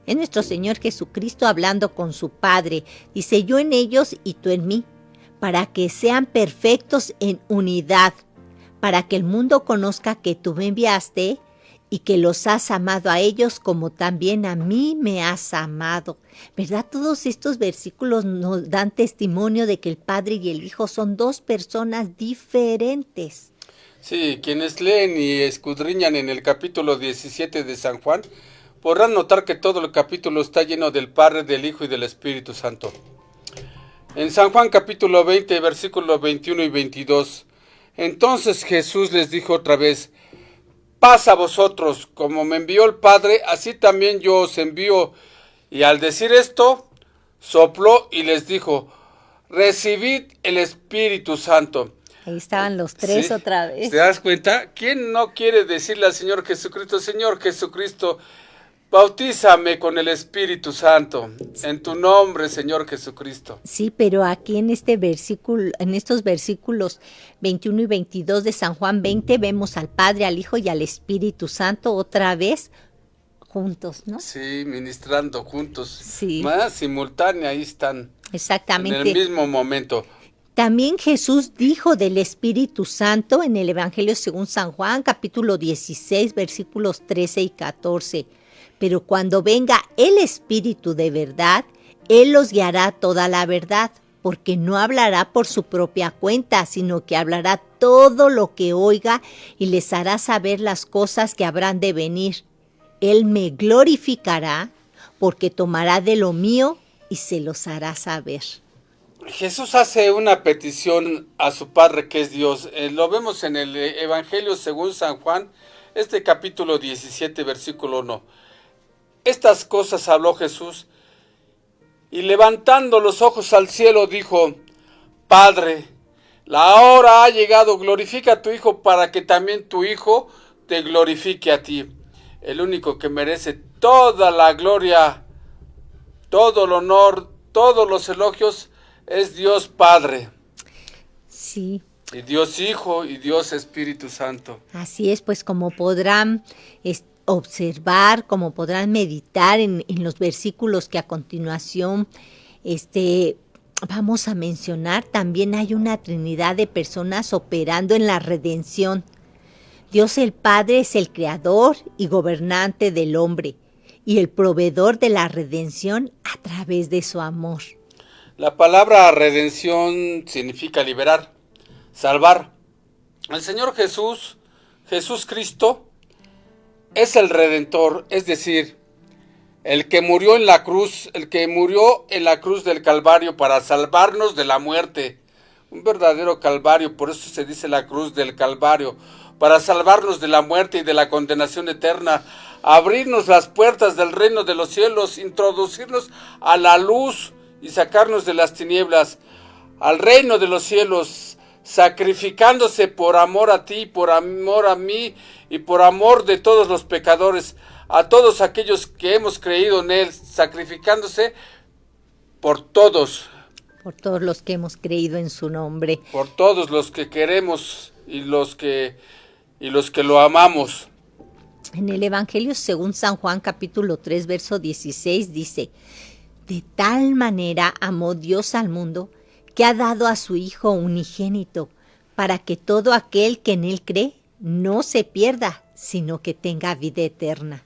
Es nuestro Señor Jesucristo hablando con su Padre. Dice, yo en ellos y tú en mí, para que sean perfectos en unidad, para que el mundo conozca que tú me enviaste y que los has amado a ellos como también a mí me has amado. ¿Verdad? Todos estos versículos nos dan testimonio de que el Padre y el Hijo son dos personas diferentes. Sí, quienes leen y escudriñan en el capítulo 17 de San Juan, podrán notar que todo el capítulo está lleno del Padre, del Hijo y del Espíritu Santo. En San Juan capítulo 20, versículos 21 y 22, entonces Jesús les dijo otra vez, paz a vosotros, como me envió el Padre, así también yo os envío. Y al decir esto, sopló y les dijo, recibid el Espíritu Santo. Ahí estaban los tres, ¿sí? Otra vez. ¿Te das cuenta? ¿Quién no quiere decirle al Señor Jesucristo, bautízame con el Espíritu Santo, en tu nombre, Señor Jesucristo? Sí, pero aquí en este versículo, en estos versículos 21 y 22 de San Juan 20, vemos al Padre, al Hijo y al Espíritu Santo otra vez juntos, ¿no? Sí, ministrando juntos. Sí. Más simultánea, ahí están. Exactamente. En el mismo momento. También Jesús dijo del Espíritu Santo en el Evangelio según San Juan, capítulo 16, versículos 13 y 14. Pero cuando venga el Espíritu de verdad, Él los guiará toda la verdad, porque no hablará por su propia cuenta, sino que hablará todo lo que oiga y les hará saber las cosas que habrán de venir. Él me glorificará, porque tomará de lo mío y se los hará saber. Jesús hace una petición a su Padre que es Dios. Lo vemos en el Evangelio según San Juan, este capítulo 17, versículo 1. Estas cosas habló Jesús y levantando los ojos al cielo dijo, Padre, la hora ha llegado, glorifica a tu Hijo para que también tu Hijo te glorifique a ti. El único que merece toda la gloria, todo el honor, todos los elogios es Dios Padre. Sí. Y Dios Hijo y Dios Espíritu Santo. Así es, pues como podrán observar, como podrán meditar en los versículos que a continuación vamos a mencionar, también hay una trinidad de personas operando en la redención. Dios el Padre es el creador y gobernante del hombre y el proveedor de la redención a través de su amor. La palabra redención significa liberar, salvar. El Señor Jesús, Jesús Cristo, es el Redentor, es decir, el que murió en la cruz, del Calvario para salvarnos de la muerte. Un verdadero Calvario, por eso se dice la cruz del Calvario, para salvarnos de la muerte y de la condenación eterna, abrirnos las puertas del reino de los cielos, introducirnos a la luz y sacarnos de las tinieblas, al reino de los cielos, sacrificándose por amor a ti, por amor a mí y por amor de todos los pecadores, a todos aquellos que hemos creído en Él, sacrificándose por todos. Por todos los que hemos creído en su nombre. Por todos los que queremos y los que lo amamos. En el Evangelio según San Juan capítulo 3 verso 16 dice: de tal manera amó Dios al mundo que ha dado a su Hijo unigénito, para que todo aquel que en Él cree no se pierda, sino que tenga vida eterna.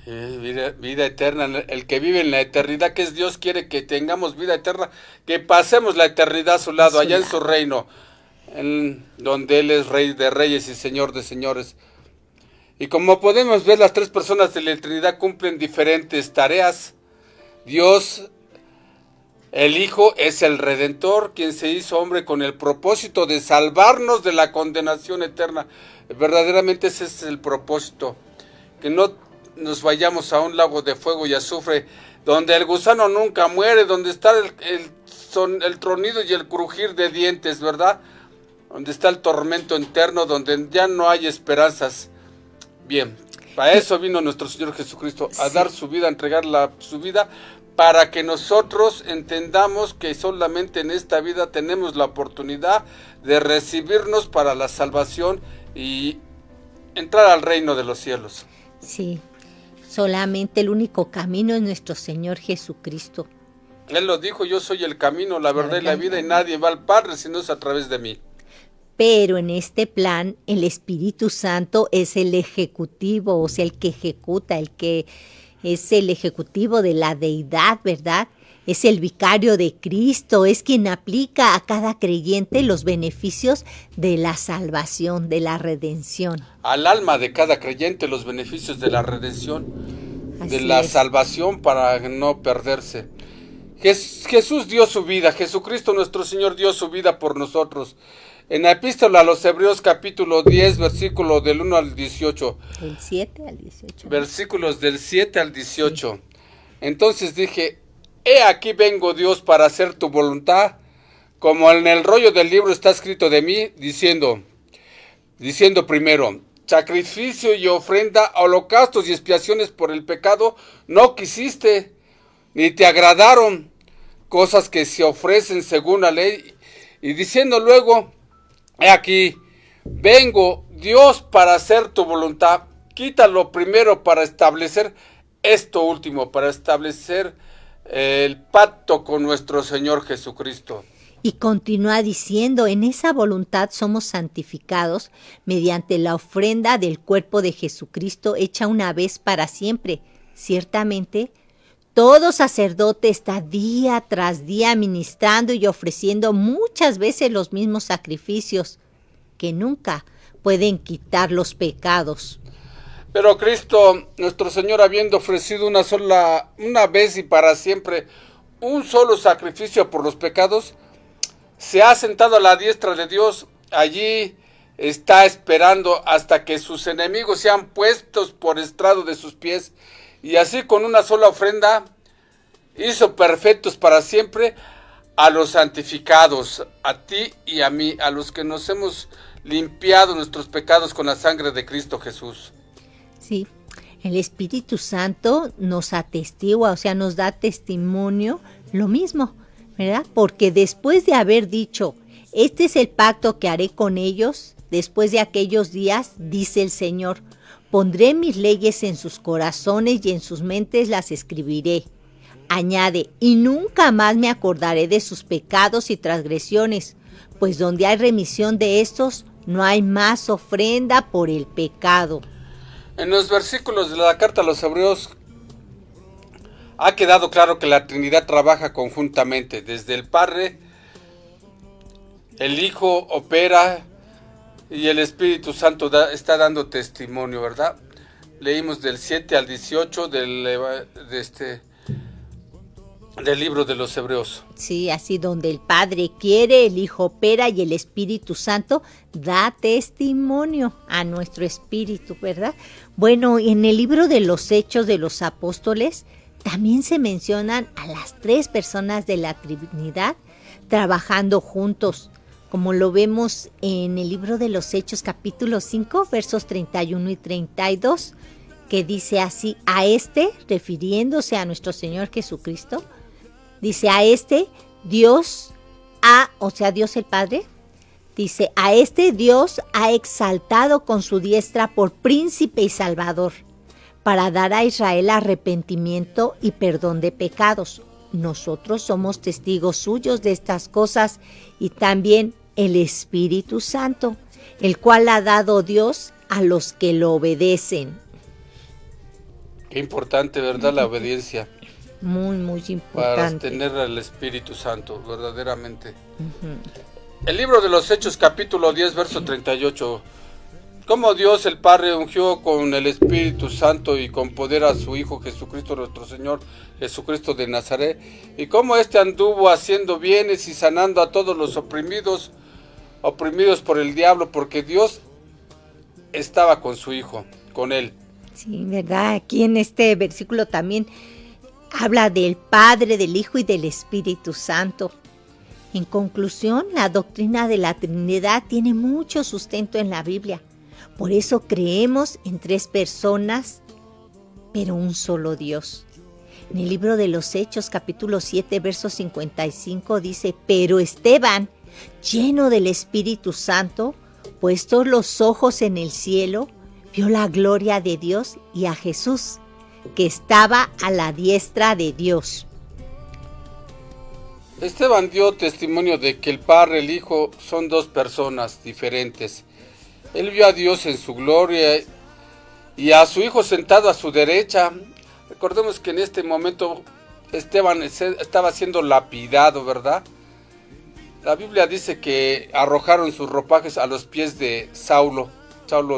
Vida eterna, el que vive en la eternidad, que es Dios, quiere que tengamos vida eterna, que pasemos la eternidad a su lado, allá en su reino, donde Él es Rey de Reyes y Señor de Señores. Y como podemos ver, las tres personas de la Trinidad cumplen diferentes tareas. Dios, el Hijo, es el Redentor, quien se hizo hombre con el propósito de salvarnos de la condenación eterna. Verdaderamente ese es el propósito, que no nos vayamos a un lago de fuego y azufre, donde el gusano nunca muere, donde está el tronido y el crujir de dientes, ¿verdad? Donde está el tormento eterno, donde ya no hay esperanzas. Bien, para eso vino nuestro Señor Jesucristo, a dar su vida, a entregar su vida, para que nosotros entendamos que solamente en esta vida tenemos la oportunidad de recibirnos para la salvación y entrar al reino de los cielos. Sí, solamente el único camino es nuestro Señor Jesucristo. Él lo dijo: yo soy el camino, la verdad y la vida, y nadie va al Padre si no es a través de mí. Pero en este plan, el Espíritu Santo es el ejecutivo, o sea, el que ejecuta, el que es el ejecutivo de la deidad, ¿verdad? Es el vicario de Cristo, es quien aplica a cada creyente los beneficios de la salvación, de la redención. Al alma de cada creyente los beneficios de la redención, de la salvación para no perderse. Jesús dio su vida, Jesucristo nuestro Señor dio su vida por nosotros. En la epístola a los Hebreos capítulo 10, versículo del 1 al 18. Del 7 al 18. Versículos del 7 al 18. Sí. Entonces dije: he aquí vengo, Dios, para hacer tu voluntad, como en el rollo del libro está escrito de mí, diciendo primero: sacrificio y ofrenda, holocaustos y expiaciones por el pecado no quisiste, ni te agradaron, cosas que se ofrecen según la ley. Y diciendo luego: he aquí, vengo, Dios, para hacer tu voluntad. Quítalo primero para establecer esto último, para establecer el pacto con nuestro Señor Jesucristo. Y continúa diciendo: en esa voluntad somos santificados mediante la ofrenda del cuerpo de Jesucristo hecha una vez para siempre. Ciertamente, todo sacerdote está día tras día ministrando y ofreciendo muchas veces los mismos sacrificios que nunca pueden quitar los pecados. Pero Cristo, nuestro Señor, habiendo ofrecido una vez y para siempre un solo sacrificio por los pecados, se ha sentado a la diestra de Dios. Allí está esperando hasta que sus enemigos sean puestos por estrado de sus pies. Y así, con una sola ofrenda, hizo perfectos para siempre a los santificados, a ti y a mí, a los que nos hemos limpiado nuestros pecados con la sangre de Cristo Jesús. Sí, el Espíritu Santo nos atestigua, o sea, nos da testimonio lo mismo, ¿verdad? Porque después de haber dicho: este es el pacto que haré con ellos después de aquellos días, dice el Señor: pondré mis leyes en sus corazones y en sus mentes las escribiré. Añade: y nunca más me acordaré de sus pecados y transgresiones, pues donde hay remisión de estos, no hay más ofrenda por el pecado. En los versículos de la carta a los Hebreos ha quedado claro que la Trinidad trabaja conjuntamente. Desde el Padre, el Hijo opera y el Espíritu Santo está dando testimonio, ¿verdad? Leímos del 7 al 18 del libro de los Hebreos. Sí, así donde el Padre quiere, el Hijo opera y el Espíritu Santo da testimonio a nuestro espíritu, ¿verdad? Bueno, en el libro de los Hechos de los Apóstoles también se mencionan a las 3 personas de la Trinidad trabajando juntos, como lo vemos en el libro de los Hechos capítulo 5, versos 31 y 32, que dice así: a este, refiriéndose a nuestro Señor Jesucristo, dice a este Dios Dios el Padre, dice a este Dios ha exaltado con su diestra por príncipe y salvador, para dar a Israel arrepentimiento y perdón de pecados. Nosotros somos testigos suyos de estas cosas y también el Espíritu Santo, el cual ha dado Dios a los que lo obedecen. Qué importante, ¿verdad? La obediencia. Muy, muy importante. Para tener al Espíritu Santo, verdaderamente. El libro de los Hechos, capítulo 10, verso 38. Cómo Dios el Padre ungió con el Espíritu Santo y con poder a su Hijo Jesucristo, nuestro Señor Jesucristo de Nazaret, y cómo éste anduvo haciendo bienes y sanando a todos los oprimidos por el diablo, porque Dios estaba con su Hijo, con él. Sí, ¿verdad? Aquí en este versículo también habla del Padre, del Hijo y del Espíritu Santo. En conclusión, la doctrina de la Trinidad tiene mucho sustento en la Biblia. Por eso creemos en 3 personas, pero un solo Dios. En el libro de los Hechos, capítulo 7, verso 55, dice: pero Esteban, lleno del Espíritu Santo, puestos los ojos en el cielo, vio la gloria de Dios y a Jesús, que estaba a la diestra de Dios. Esteban dio testimonio de que el Padre y el Hijo son 2 personas diferentes. Él vio a Dios en su gloria y a su Hijo sentado a su derecha. Recordemos que en este momento Esteban estaba siendo lapidado, ¿verdad? La Biblia dice que arrojaron sus ropajes a los pies de Saulo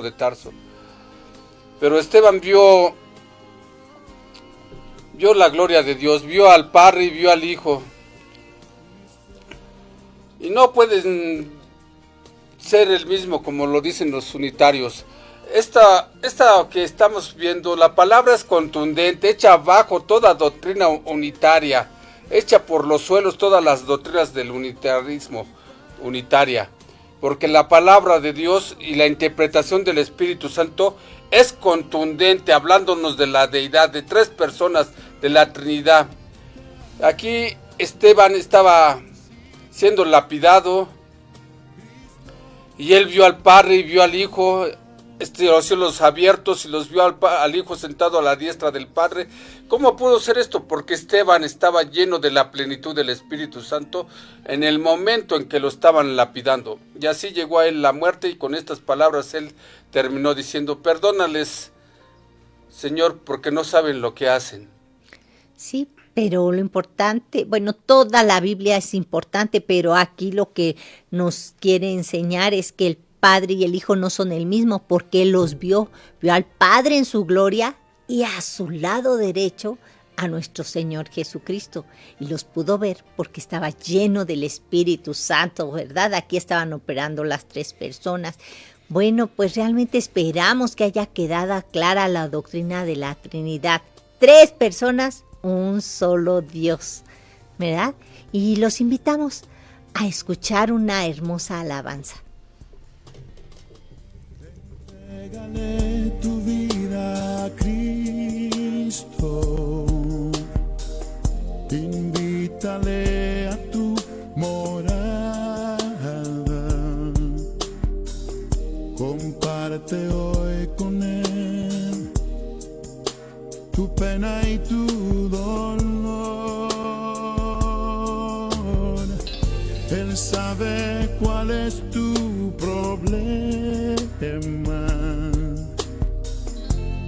de Tarso. Pero Esteban vio la gloria de Dios, vio al Padre y vio al Hijo. Y no pueden ser el mismo, como lo dicen los unitarios. Esta que estamos viendo, la palabra es contundente, echa abajo toda doctrina unitaria, echa por los suelos todas las doctrinas del unitarismo unitaria, porque la palabra de Dios y la interpretación del Espíritu Santo es contundente, hablándonos de la deidad, de 3 personas de la Trinidad. Aquí Esteban estaba siendo lapidado y él vio al Padre y vio al Hijo, los cielos abiertos, y los vio al Hijo sentado a la diestra del Padre. ¿Cómo pudo ser esto? Porque Esteban estaba lleno de la plenitud del Espíritu Santo en el momento en que lo estaban lapidando. Y así llegó a él la muerte, y con estas palabras él terminó diciendo: perdónales, Señor, porque no saben lo que hacen. Sí, pero lo importante, bueno, toda la Biblia es importante, pero aquí lo que nos quiere enseñar es que el Padre y el Hijo no son el mismo, porque Él los vio al Padre en su gloria y a su lado derecho a nuestro Señor Jesucristo. Y los pudo ver porque estaba lleno del Espíritu Santo, ¿verdad? Aquí estaban operando las 3 personas. Bueno, pues realmente esperamos que haya quedado clara la doctrina de la Trinidad. 3 personas, un solo Dios, ¿verdad? Y los invitamos a escuchar una hermosa alabanza. Regale tu vida a Cristo, invítale a tu morada, comparte hoy con Él tu pena y tu dolor. Él sabe cuál es tu problema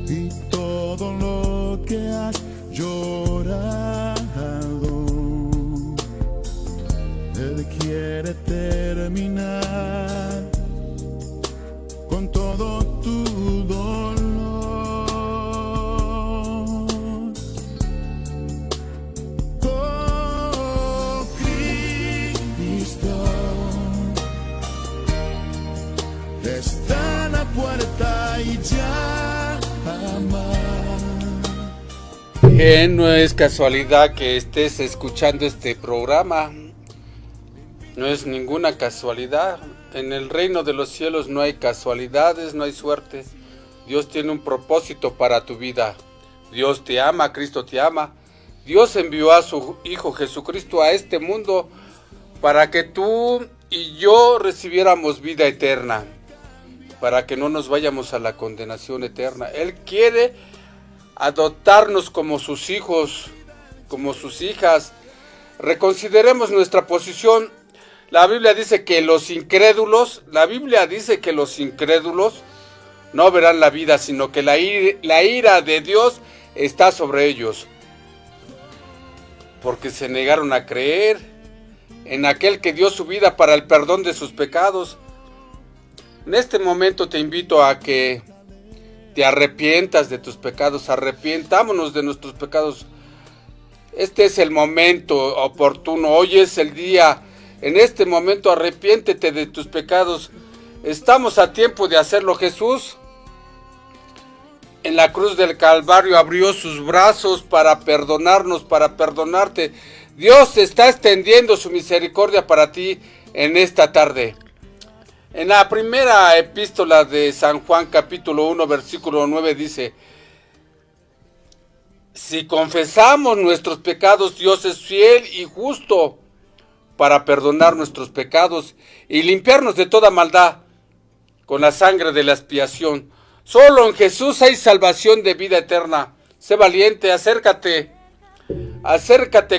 y todo lo que has llorado. todo tu dolor. Oh, Cristo, está en la puerta y llama. No es casualidad que estés escuchando este programa. No es ninguna casualidad. En el reino de los cielos no hay casualidades, no hay suerte. Dios tiene un propósito para tu vida. Dios te ama, Cristo te ama. Dios envió a su Hijo Jesucristo a este mundo para que tú y yo recibiéramos vida eterna, para que no nos vayamos a la condenación eterna. Él quiere adoptarnos como sus hijos, como sus hijas. Reconsideremos nuestra posición. La Biblia dice que los incrédulos no verán la vida, sino que la ira de Dios está sobre ellos, porque se negaron a creer en aquel que dio su vida para el perdón de sus pecados. En este momento te invito a que te arrepientas de tus pecados, arrepientámonos de nuestros pecados. Este es el momento oportuno, hoy es el día. En este momento arrepiéntete de tus pecados. Estamos a tiempo de hacerlo. Jesús en la cruz del Calvario abrió sus brazos para perdonarnos, para perdonarte. Dios está extendiendo su misericordia para ti en esta tarde. En la primera epístola de San Juan, capítulo 1, versículo 9, dice: si confesamos nuestros pecados, Dios es fiel y justo para perdonar nuestros pecados y limpiarnos de toda maldad con la sangre de la expiación. Solo en Jesús hay salvación de vida eterna. Sé valiente, acércate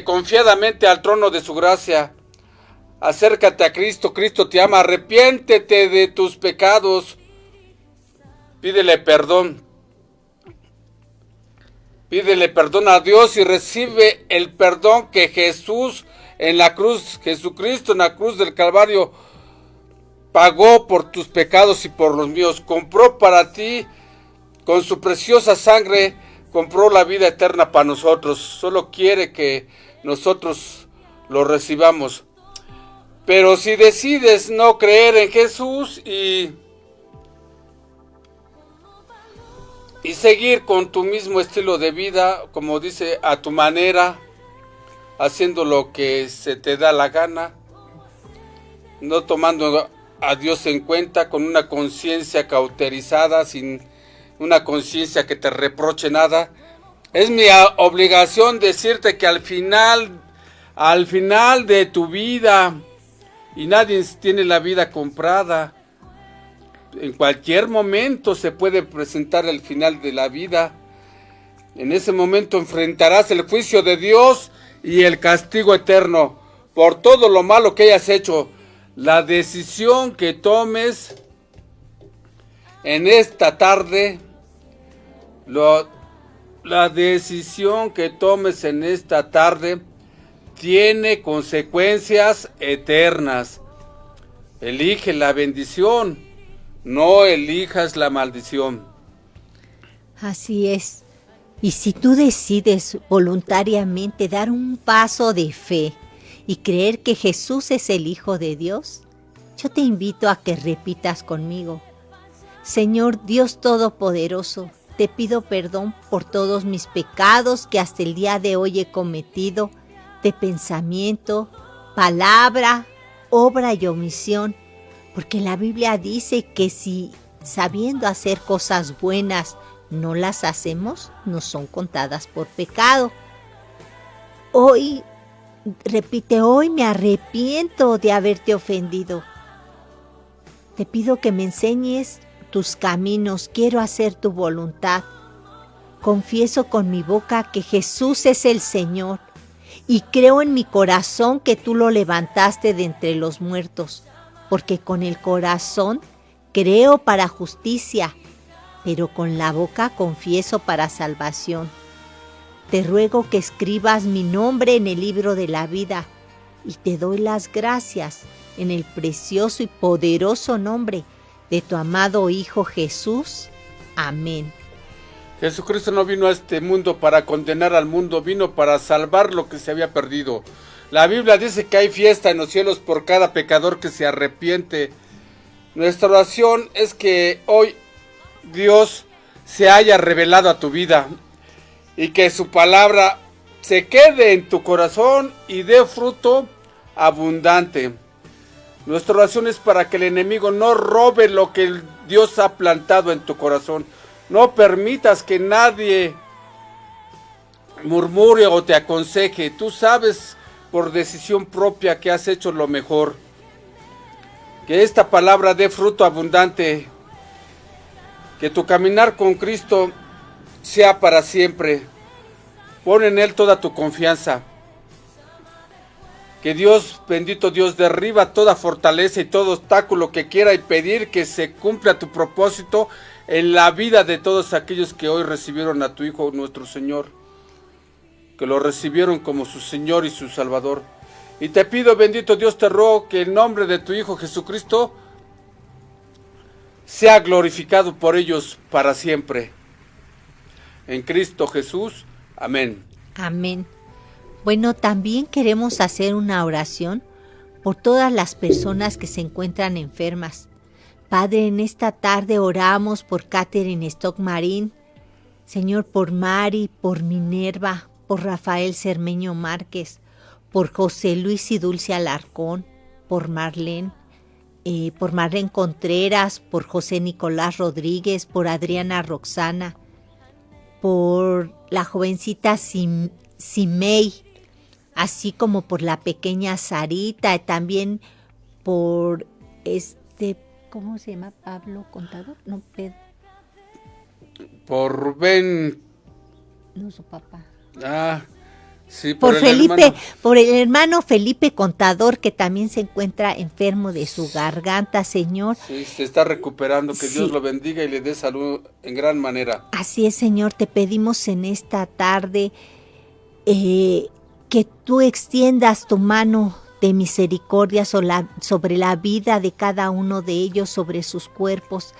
confiadamente al trono de su gracia. Acércate a Cristo, Cristo te ama. Arrepiéntete de tus pecados. Pídele perdón a Dios y recibe el perdón que Jesucristo en la cruz del Calvario pagó por tus pecados y por los míos. Compró para ti, con su preciosa sangre, compró la vida eterna para nosotros. Solo quiere que nosotros lo recibamos. Pero si decides no creer en Jesús y seguir con tu mismo estilo de vida, como dice, a tu manera, haciendo lo que se te da la gana, no tomando a Dios en cuenta, con una conciencia cauterizada, sin una conciencia que te reproche nada, es mi obligación decirte que al final de tu vida, y nadie tiene la vida comprada, en cualquier momento se puede presentar el final de la vida. En ese momento enfrentarás el juicio de Dios y el castigo eterno por todo lo malo que hayas hecho. La decisión que tomes en esta tarde, tiene consecuencias eternas. Elige la bendición, no elijas la maldición. Así es. Y si tú decides voluntariamente dar un paso de fe y creer que Jesús es el Hijo de Dios, yo te invito a que repitas conmigo: Señor Dios Todopoderoso, te pido perdón por todos mis pecados que hasta el día de hoy he cometido, de pensamiento, palabra, obra y omisión, porque la Biblia dice que si sabiendo hacer cosas buenas no las hacemos, no son contadas por pecado. Hoy, repite, hoy me arrepiento de haberte ofendido. Te pido que me enseñes tus caminos, quiero hacer tu voluntad. Confieso con mi boca que Jesús es el Señor y creo en mi corazón que tú lo levantaste de entre los muertos, porque con el corazón creo para justicia, pero con la boca confieso para salvación. Te ruego que escribas mi nombre en el libro de la vida y te doy las gracias en el precioso y poderoso nombre de tu amado Hijo Jesús. Amén. Jesucristo no vino a este mundo para condenar al mundo, vino para salvar lo que se había perdido. La Biblia dice que hay fiesta en los cielos por cada pecador que se arrepiente. Nuestra oración es que hoy Dios se haya revelado a tu vida y que su palabra se quede en tu corazón y dé fruto abundante. Nuestra oración es para que el enemigo no robe lo que Dios ha plantado en tu corazón. No permitas que nadie murmure o te aconseje. Tú sabes por decisión propia que has hecho lo mejor. Que esta palabra dé fruto abundante. Que tu caminar con Cristo sea para siempre. Pon en Él toda tu confianza. Que Dios, bendito Dios, derriba toda fortaleza y todo obstáculo que quiera impedir que se cumpla tu propósito en la vida de todos aquellos que hoy recibieron a tu Hijo, nuestro Señor. Que lo recibieron como su Señor y su Salvador. Y te pido, bendito Dios, te ruego que el nombre de tu Hijo Jesucristo sea glorificado por ellos para siempre. En Cristo Jesús. Amén. Amén. Bueno, también queremos hacer una oración por todas las personas que se encuentran enfermas. Padre, en esta tarde oramos por Catherine Stockmarín, Señor, por Mari, por Minerva, por Rafael Cermeño Márquez, por José Luis y Dulce Alarcón, por Marlene Contreras, por José Nicolás Rodríguez, por Adriana Roxana, por la jovencita Simei, así como por la pequeña Sarita, también por ¿cómo se llama? Pablo Contador, no, Pedro. Por Rubén. No, su papá. Sí, por Felipe, hermano. Por el hermano Felipe Contador, que también se encuentra enfermo de su garganta, Señor. Sí, se está recuperando, que Sí. Dios lo bendiga y le dé salud en gran manera. Así es, Señor, te pedimos en esta tarde que tú extiendas tu mano de misericordia sobre la vida de cada uno de ellos, sobre sus cuerpos,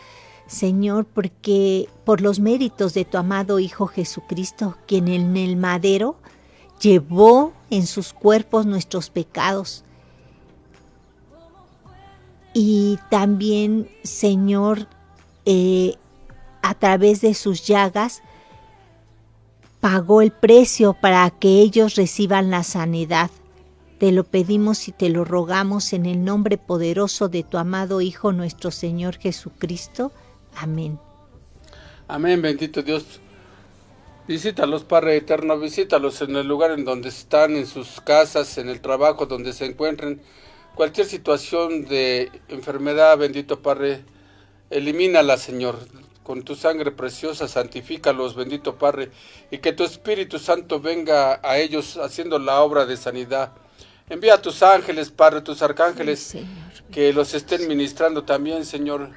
Señor, porque por los méritos de tu amado Hijo Jesucristo, quien en el madero llevó en sus cuerpos nuestros pecados. Y también, Señor, a través de sus llagas, pagó el precio para que ellos reciban la sanidad. Te lo pedimos y te lo rogamos en el nombre poderoso de tu amado Hijo, nuestro Señor Jesucristo. Amén. Amén, bendito Dios. Visítalos, Padre eterno, visítalos en el lugar en donde están, en sus casas, en el trabajo donde se encuentren. Cualquier situación de enfermedad, bendito Padre, elimínala, Señor. Con tu sangre preciosa, santifícalos, bendito Padre, y que tu Espíritu Santo venga a ellos haciendo la obra de sanidad. Envía a tus ángeles, Padre, tus arcángeles, Señor, que los estén ministrando también, Señor.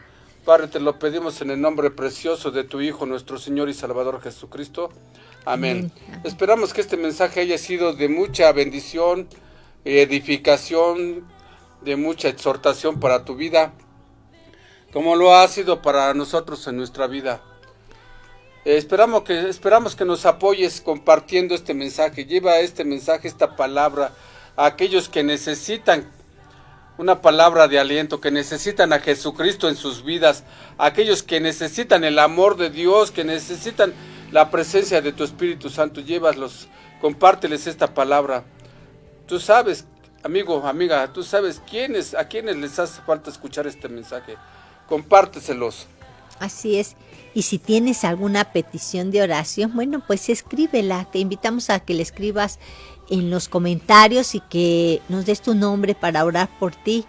Padre, te lo pedimos en el nombre precioso de tu Hijo, nuestro Señor y Salvador Jesucristo. Amén. Amén. Esperamos que este mensaje haya sido de mucha bendición, edificación, de mucha exhortación para tu vida, como lo ha sido para nosotros en nuestra vida. Esperamos que nos apoyes compartiendo este mensaje. Lleva este mensaje, esta palabra, a aquellos que necesitan una palabra de aliento, que necesitan a Jesucristo en sus vidas, a aquellos que necesitan el amor de Dios, que necesitan la presencia de tu Espíritu Santo. Llévalos, compárteles esta palabra. Tú sabes, amigo, amiga, tú sabes a quiénes les hace falta escuchar este mensaje. Compárteselos. así es. Y si tienes alguna petición de oración, bueno, pues escríbela. Te invitamos a que le escribas en los comentarios y que nos des tu nombre para orar por ti.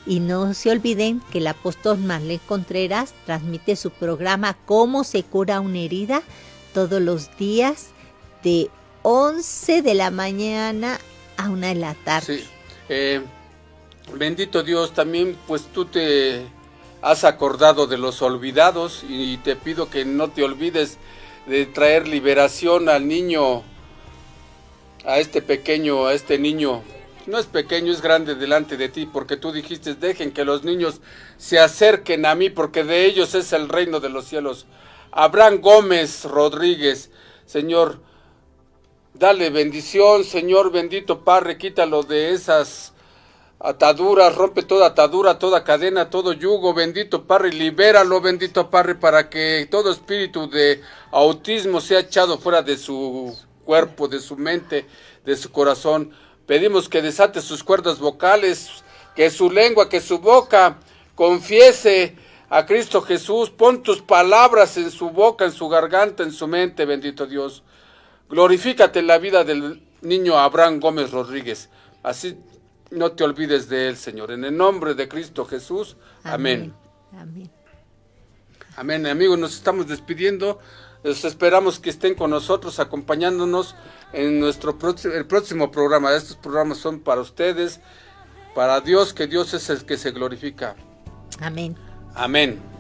Y no se olviden que el apóstol Marlene Contreras transmite su programa Cómo se cura una herida todos los días de 11 de la mañana a 1 de la tarde. Sí. Bendito Dios, también pues tú te has acordado de los olvidados y te pido que no te olvides de traer liberación al niño, a este niño no es pequeño, es grande delante de ti, porque tú dijiste, dejen que los niños se acerquen a mí, porque de ellos es el reino de los cielos. Abraham Gómez Rodríguez, Señor, dale bendición, Señor bendito Padre, quítalo de esas ataduras, rompe toda atadura, toda cadena, todo yugo, bendito Padre, libéralo, bendito Padre, para que todo espíritu de autismo sea echado fuera de su cuerpo, de su mente, de su corazón. Pedimos que desate sus cuerdas vocales, que su lengua, que su boca confiese a Cristo Jesús. Pon tus palabras en su boca, en su garganta, en su mente, bendito Dios. Glorifícate en la vida del niño Abraham Gómez Rodríguez. Así no te olvides de él, Señor. En el nombre de Cristo Jesús. Amén. Amén. Amén, amigos. Nos estamos despidiendo. Les esperamos que estén con nosotros, acompañándonos en el próximo programa. Estos programas son para ustedes, para Dios, que Dios es el que se glorifica. Amén. Amén.